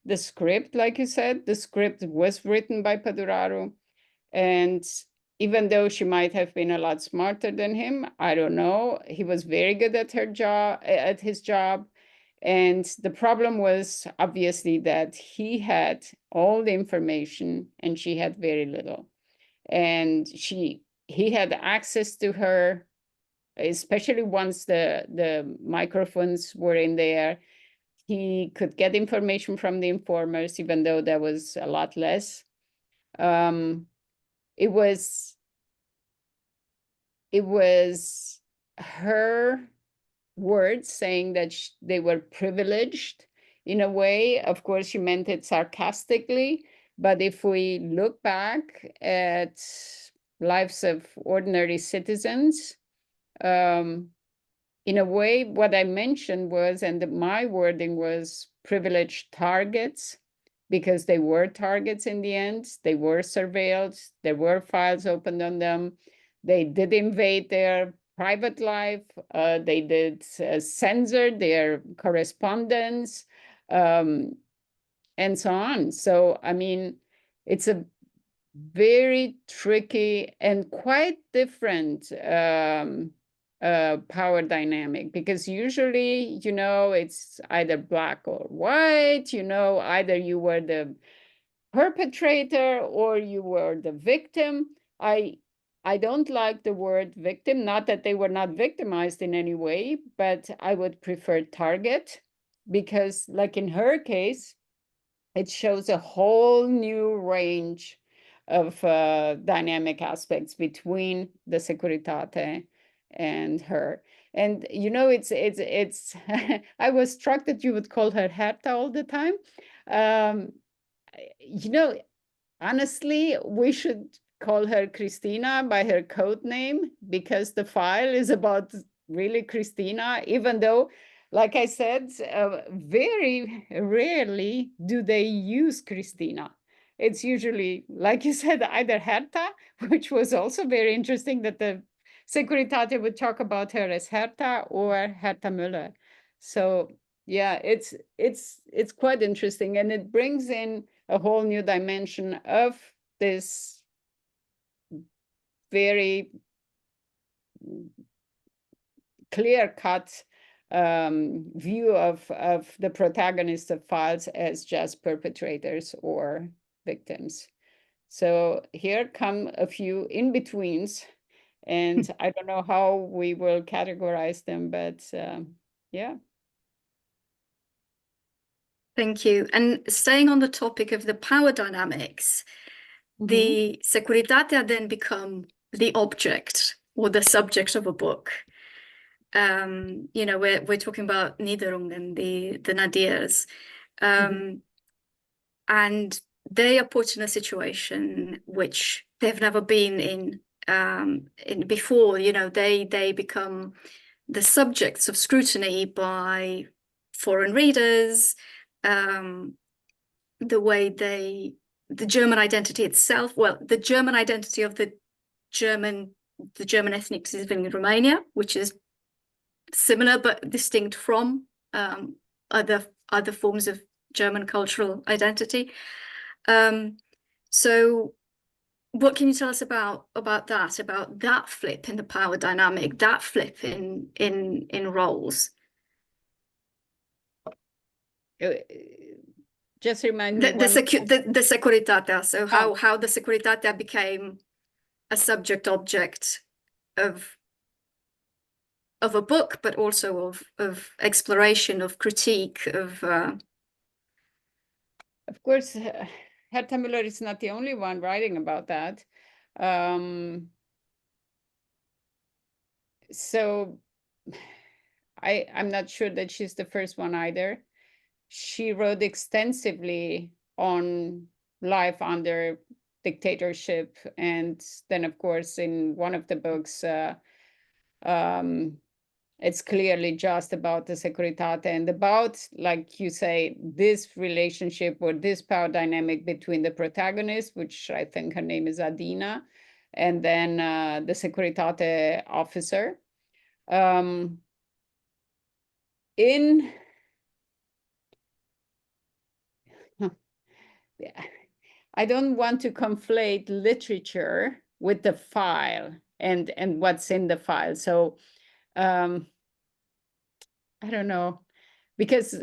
the script, like you said, the script was written by Pedoraro, and even though she might have been a lot smarter than him, I don't know. He was very good at his job. And the problem was obviously that he had all the information and she had very little. And he had access to her, especially once the microphones were in there. He could get information from the informers, even though there was a lot less. It was her words saying that they were privileged in a way. Of course, she meant it sarcastically, but if we look back at lives of ordinary citizens, in a way, what I mentioned was, and my wording was, privileged targets, because they were targets in the end. They were surveilled. There were files opened on them. They did invade their private life. They did censor their correspondence, and so on. So, I mean, it's a very tricky and quite different power dynamic, because usually, you know, it's either black or white, you know, either you were the perpetrator or you were the victim. I don't like the word victim, not that they were not victimized in any way, but I would prefer target, because like in her case, it shows a whole new range of dynamic aspects between the Securitate and her. And you know, it's I was struck that you would call her Herta all the time. You know, honestly, we should call her Christina by her code name, because the file is about really Christina, even though, like I said, very rarely do they use Christina. It's usually, like you said, either Herta, which was also very interesting that the Securitate would talk about her as Herta, or Herta Muller. So yeah, it's quite interesting, and it brings in a whole new dimension of this very clear-cut view of the protagonists of files as just perpetrators or victims. So here come a few in-betweens, and I don't know how we will categorize them, but yeah. Thank you. And staying on the topic of the power dynamics, the Securitate then become the object or the subject of a book. You know, we're talking about Niederungen, the Nadirs. And they are put in a situation which they've never been in before. You know, they become the subjects of scrutiny by foreign readers, the way the German identity itself, well, the German identity of the German ethnics living in Romania, which is similar but distinct from other forms of German cultural identity. So what can you tell us about that flip in the power dynamic, that flip in roles? Just remind me the Securitate. So how the Securitate became a subject object of a book, but also of exploration, of critique, of course, Herta Muller is not the only one writing about that. So I'm not sure that she's the first one either. She wrote extensively on life under dictatorship, and then, of course, in one of the books, it's clearly just about the Securitate and about, like you say, this relationship or this power dynamic between the protagonist, which I think her name is Adina, and then the Securitate officer. I don't want to conflate literature with the file and what's in the file. So I don't know, because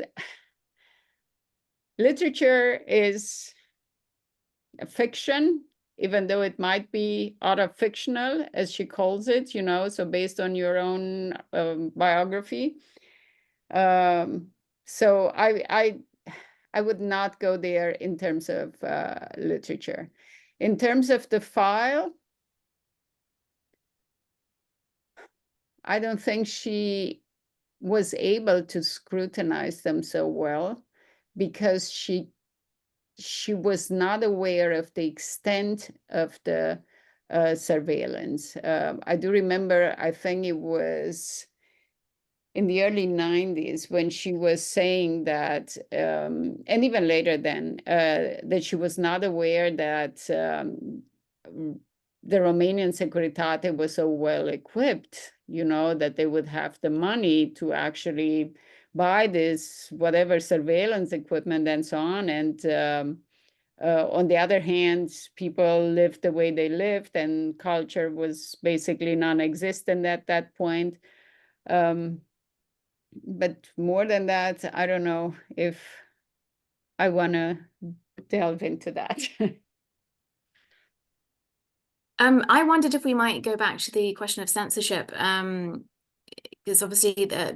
literature is a fiction, even though it might be autofictional, as she calls it, you know, so based on your own biography. So I would not go there in terms of literature. In terms of the file, I don't think she was able to scrutinize them so well, because she was not aware of the extent of the surveillance. I do remember, I think it was in the early 90s when she was saying that, and even later then, that she was not aware that the Romanian Securitate was so well equipped, you know, that they would have the money to actually buy this whatever surveillance equipment and so on. And on the other hand, people lived the way they lived, and culture was basically non-existent at that point. But more than that, I don't know if I want to delve into that. I wondered if we might go back to the question of censorship, because obviously there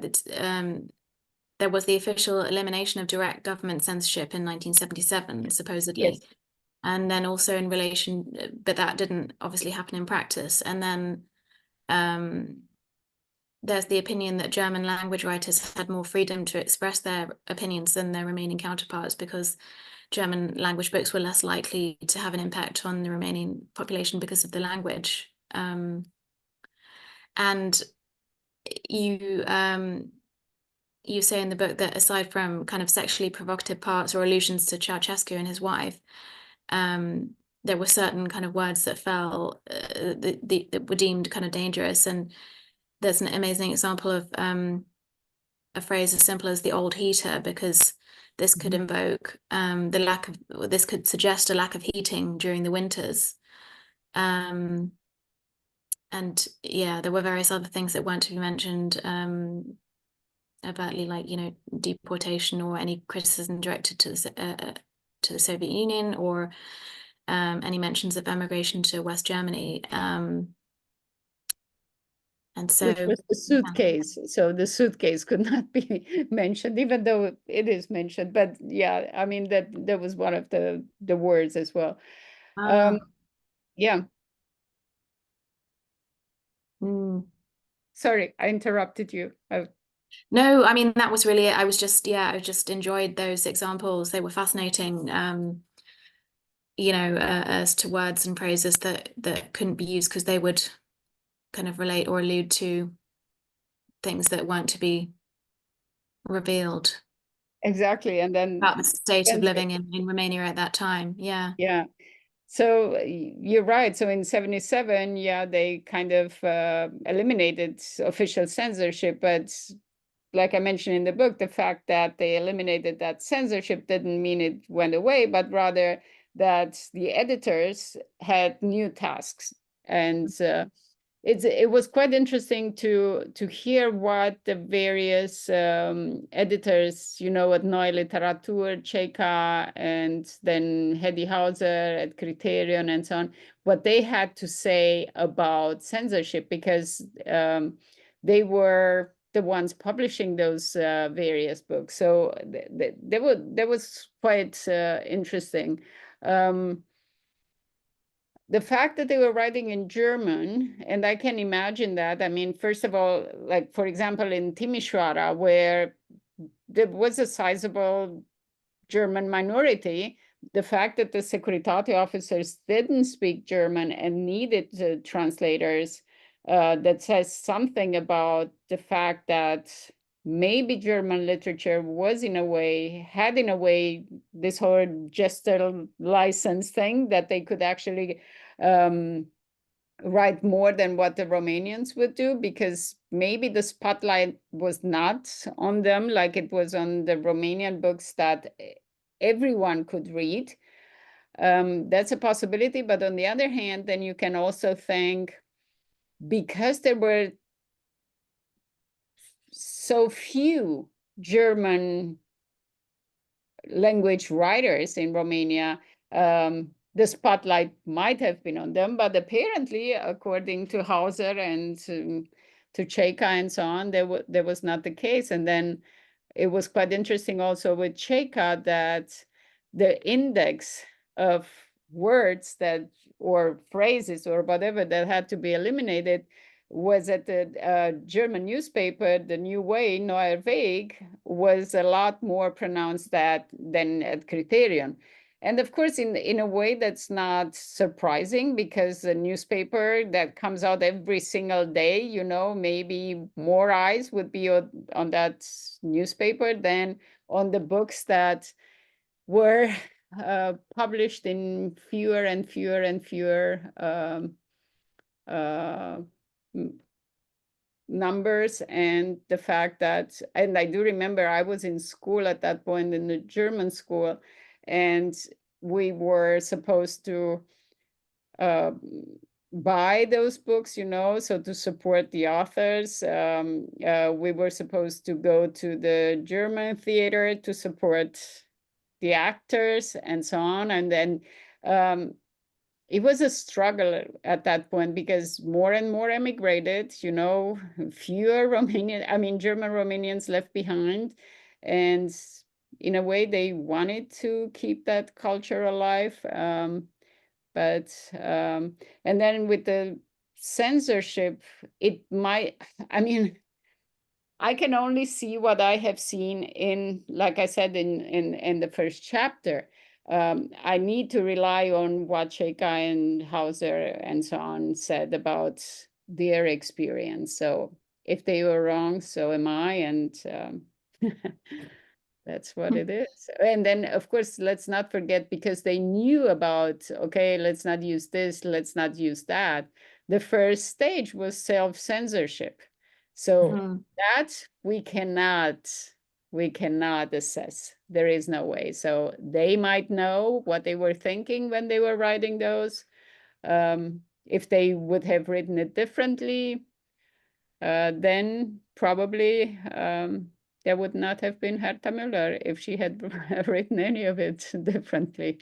was the official elimination of direct government censorship in 1977, supposedly. Yes. And then also in relation, but that didn't obviously happen in practice. And then there's the opinion that German language writers had more freedom to express their opinions than their remaining counterparts, because German language books were less likely to have an impact on the remaining population because of the language. And you say in the book that aside from kind of sexually provocative parts or allusions to Ceausescu and his wife, there were certain kind of words that fell that were deemed kind of dangerous. And there's an amazing example of a phrase as simple as the old heater, because this could invoke this could suggest a lack of heating during the winters. And yeah, there were various other things that weren't to be mentioned, overtly, like, deportation or any criticism directed to the Soviet Union, or any mentions of emigration to West Germany. And so, which was the suitcase. So the suitcase could not be mentioned, even though it is mentioned. But yeah, I mean, that was one of the words as well. Yeah. Sorry, I interrupted you. No, I mean, that was really it. I just enjoyed those examples. They were fascinating, as to words and phrases that couldn't be used because they would kind of relate or allude to things that weren't to be revealed. Exactly. And then about the state of living in Romania at that time. Yeah. Yeah. So you're right. So in 77, yeah, they kind of eliminated official censorship. But like I mentioned in the book, the fact that they eliminated that censorship didn't mean it went away, but rather that the editors had new tasks. And it was quite interesting to hear what the various editors, at Neue Literatur, Čeka, and then Hedy Hauser at Criterion and so on, what they had to say about censorship, because they were the ones publishing those various books. So that was quite interesting. The fact that they were writing in German, and I can imagine that. I mean, first of all, like, for example, in Timișoara, where there was a sizable German minority, the fact that the Securitate officers didn't speak German and needed translators, that says something about the fact that maybe German literature had in a way this whole gestal license thing, that they could actually write more than what the Romanians would do, because maybe the spotlight was not on them like it was on the Romanian books that everyone could read. That's a possibility. But on the other hand, then you can also think, because there were so few German language writers in Romania, the spotlight might have been on them, but apparently, according to Hauser and to Čeka and so on, there was not the case. And then it was quite interesting also with Čeka that the index of words or phrases or whatever that had to be eliminated was at the German newspaper, the New Way, Neuer Weg, was a lot more pronounced than at Criterion. And of course, in a way, that's not surprising, because the newspaper that comes out every single day, maybe more eyes would be on that newspaper than on the books that were published in fewer and fewer and fewer numbers. And the fact that, and I do remember I was in school at that point, in the German school, and we were supposed to buy those books, so to support the authors. We were supposed to go to the German theater to support the actors and so on. And then it was a struggle at that point because more and more emigrated, you know, fewer German Romanians left behind. And in a way, they wanted to keep that culture alive. And then with the censorship, it might, I can only see what I have seen in, like I said, in the first chapter. I need to rely on what Sheikha and Hauser and so on said about their experience. So if they were wrong, so am I, and that's what it is. And then, of course, let's not forget, because they knew about, okay, let's not use this, let's not use that. The first stage was self-censorship. So that we cannot assess. There is no way. So they might know what they were thinking when they were writing those. If they would have written it differently, then probably there would not have been Herta Muller if she had written any of it differently.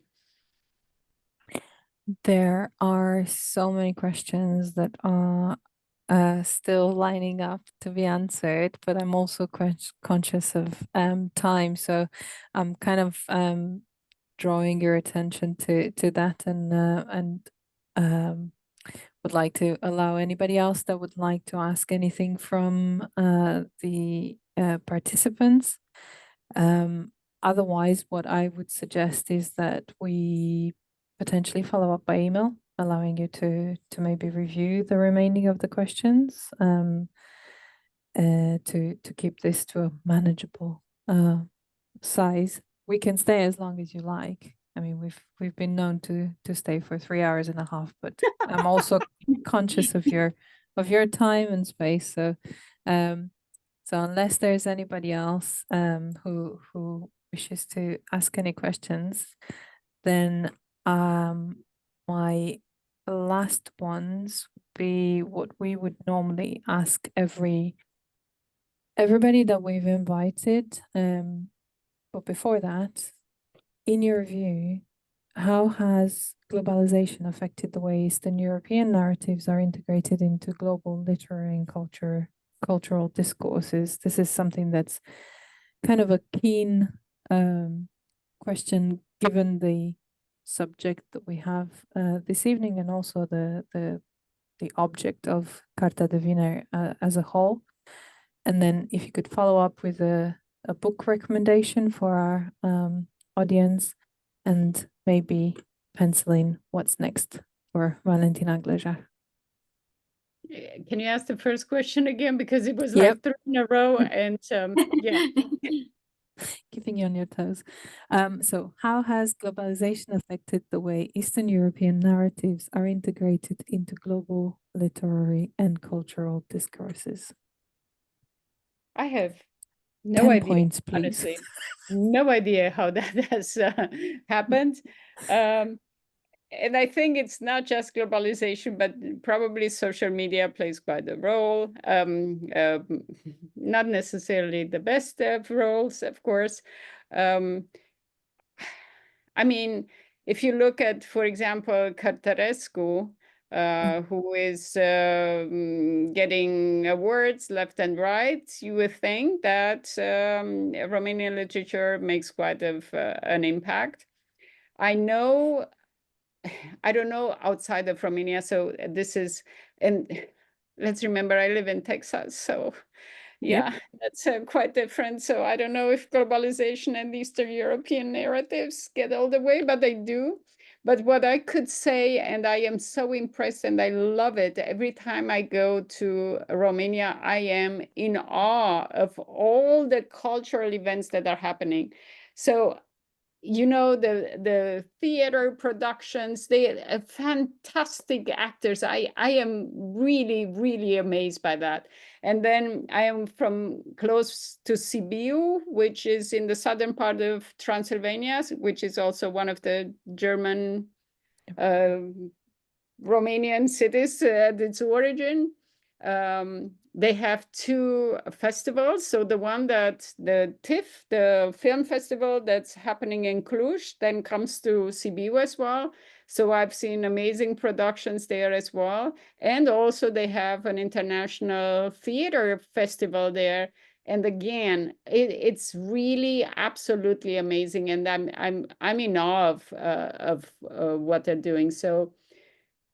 There are so many questions that are still lining up to be answered, but I'm also conscious of time, so I'm kind of drawing your attention to that, and would like to allow anybody else that would like to ask anything from the participants. Otherwise, what I would suggest is that we potentially follow up by email, allowing you to maybe review the remaining of the questions, to keep this to a manageable size. We can stay as long as you like. I mean, we've been known to stay for 3 hours and a half, but I'm also conscious of your time and space. So unless there's anybody else who wishes to ask any questions, then my last ones would be what we would normally ask everybody that we've invited. But before that, in your view, how has globalization affected the way Eastern European narratives are integrated into global literary and cultural discourses? This is something that's kind of a keen question, given the subject that we have this evening, and also the object of Carta de Viner as a whole. And then if you could follow up with a book recommendation for our audience, and maybe pencil in what's next for Valentina Glajar. Can you ask the first question again? Because it was like 3 in a row, and yeah. Keeping you on your toes. So how has globalization affected the way Eastern European narratives are integrated into global literary and cultural discourses? I have no 10 idea, points, please. honestly. No idea how that has happened. And I think it's not just globalization, but probably social media plays quite a role. Not necessarily the best of roles, of course. I mean, if you look at, for example, Cărtărescu, who is getting awards left and right, you would think that Romanian literature makes quite an impact. I don't know outside of Romania, so this is, and let's remember, I live in Texas, so yeah, that's quite different. So I don't know if globalization and Eastern European narratives get all the way, but they do. But what I could say, and I am so impressed and I love it, every time I go to Romania, I am in awe of all the cultural events that are happening. So, you know, the theater productions, they are fantastic actors. I am really, really amazed by that. And then I am from close to Sibiu, which is in the southern part of Transylvania, which is also one of the German Romanian cities at its origin. They have 2 festivals. So the one that the TIFF, the film festival that's happening in Cluj, then comes to Sibiu as well. So I've seen amazing productions there as well. And also they have an international theater festival there. And again, it's really absolutely amazing. And I'm in awe of what they're doing. So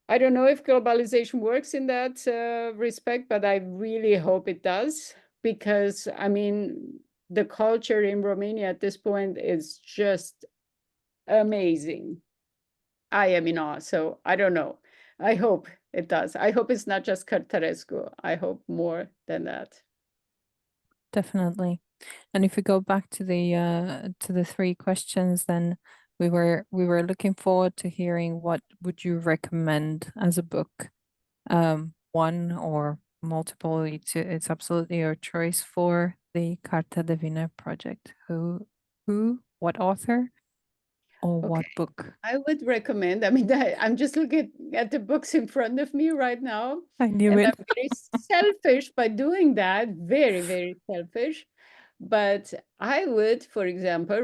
I don't know if globalization works in that respect, but I really hope it does, because I mean, the culture in Romania at this point is just amazing. I am in awe, so I don't know. I hope it does. I hope it's not just Cărtărescu. I hope more than that. Definitely. And if we go back to the three questions, then we were looking forward to hearing what would you recommend as a book, one or multiple. It's absolutely your choice for the Carta de Viner project. What author, or what Okay. book? I would recommend, I mean, I'm just looking at the books in front of me right now. I knew And it. I'm very selfish by doing that, very, very selfish. But I would, for example,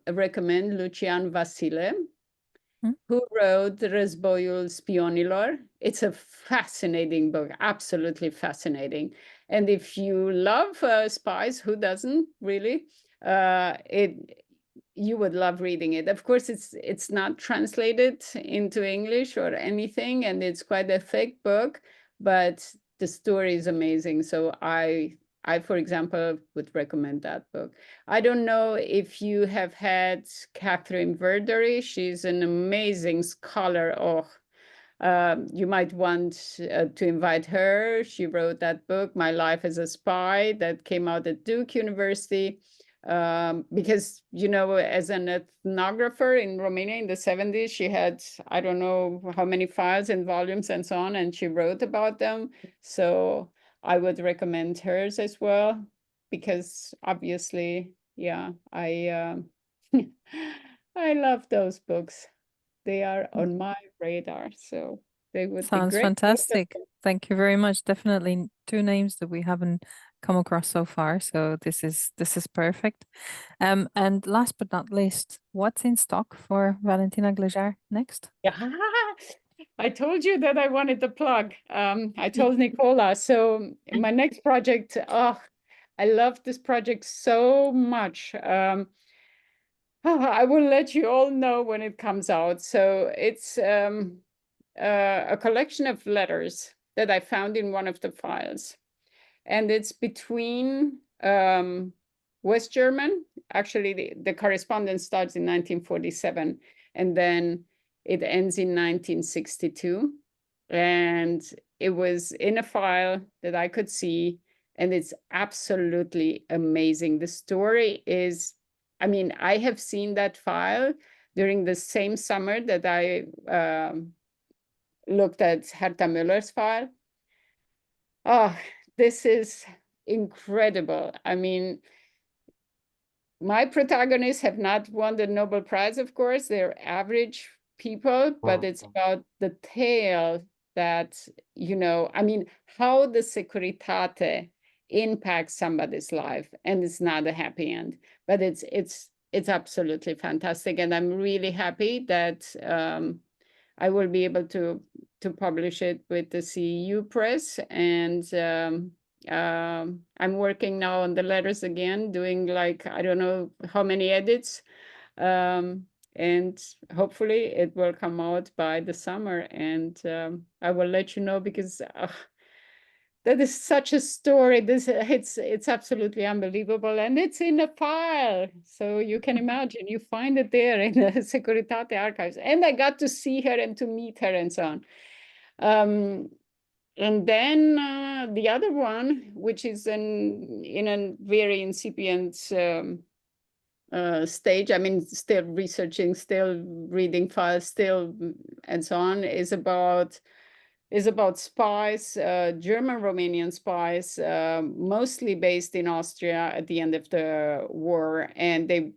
recommend Lucian Vasile, who wrote Războiul Spionilor. It's a fascinating book, absolutely fascinating. And if you love spies, who doesn't really? You would love reading it. Of course, it's not translated into English or anything, and it's quite a thick book, but the story is amazing. So I, for example, would recommend that book. I don't know if you have had Catherine Verdery. She's an amazing scholar. Oh, you might want to invite her. She wrote that book, My Life as a Spy, that came out at Duke University. Because, you know, as an ethnographer in Romania in the 70s, she had, I don't know how many files and volumes and so on, and she wrote about them. So I would recommend hers as well, because obviously, yeah, I I love those books. They are on my radar, so they would be Sounds great. fantastic. Thank you very much. Definitely two names that we haven't come across so far. So this is perfect. And last but not least, what's in stock for Valentina Glajar next? Yeah, I told you that I wanted the plug. I told Nicola. So my next project, oh, I love this project so much. I will let you all know when it comes out. So it's a collection of letters that I found in one of the files. And it's between West German. Actually, the correspondence starts in 1947, and then it ends in 1962. And it was in a file that I could see, and it's absolutely amazing. The story is, I mean, I have seen that file during the same summer that I looked at Herta Müller's file. Oh, this is incredible. I mean, my protagonists have not won the Nobel Prize, of course. They're average people, but it's about the tale that, you know, I mean, how the Securitate impacts somebody's life, and it's not a happy end, but it's absolutely fantastic. And I'm really happy that I will be able to publish it with the CEU Press. And I'm working now on the letters again, doing like, I don't know how many edits. And hopefully it will come out by the summer. And I will let you know, because that is such a story. It's absolutely unbelievable, and it's in a file, so you can imagine, you find it there in the Securitate archives. And I got to see her and to meet her and so on. And then the other one, which is in a very incipient stage, I mean, still researching, still reading files, still and so on, is about spies, German-Romanian spies, mostly based in Austria at the end of the war, and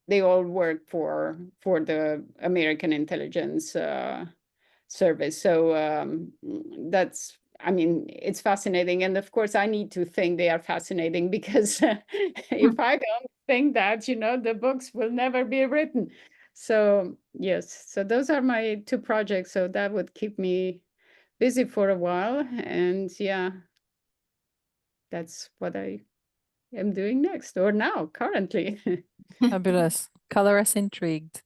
they all worked for the American intelligence service. So that's, I mean, it's fascinating, and of course I need to think they are fascinating, because if I don't think that, you know, the books will never be written. So yes, so those are my two projects. So that would keep me busy for a while. And yeah, that's what I am doing next or now currently. Fabulous. Color us intrigued.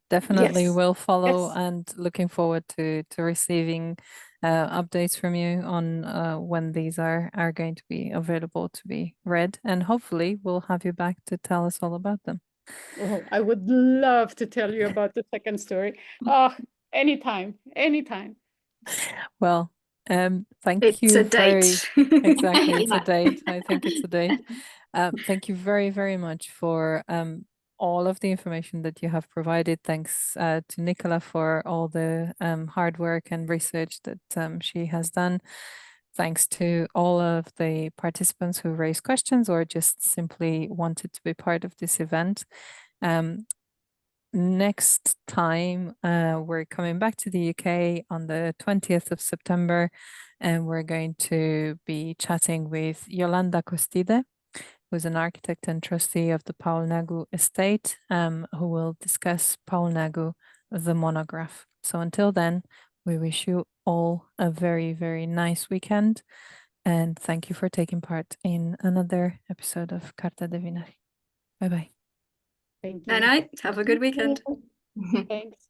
Definitely Yes. will follow Yes. and looking forward to receiving updates from you on when these are going to be available to be read. And hopefully we'll have you back to tell us all about them. Oh, I would love to tell you about the second story. Oh, anytime, anytime. Well, thank It's you a very date. exactly. It's a Yeah. date. I think it's a date. Thank you very, very much for all of the information that you have provided. Thanks to Nicola for all the hard work and research that she has done. Thanks to all of the participants who raised questions or just simply wanted to be part of this event. Next time, we're coming back to the UK on the 20th of September, and we're going to be chatting with Yolanda Costide, who's an architect and trustee of the Paul Nagu estate, who will discuss Paul Nagu, the monograph. So until then, we wish you all a very, very nice weekend, and thank you for taking part in another episode of Carta de Vinari. Bye-bye. Thank Night you. night. Have a good weekend. Thanks.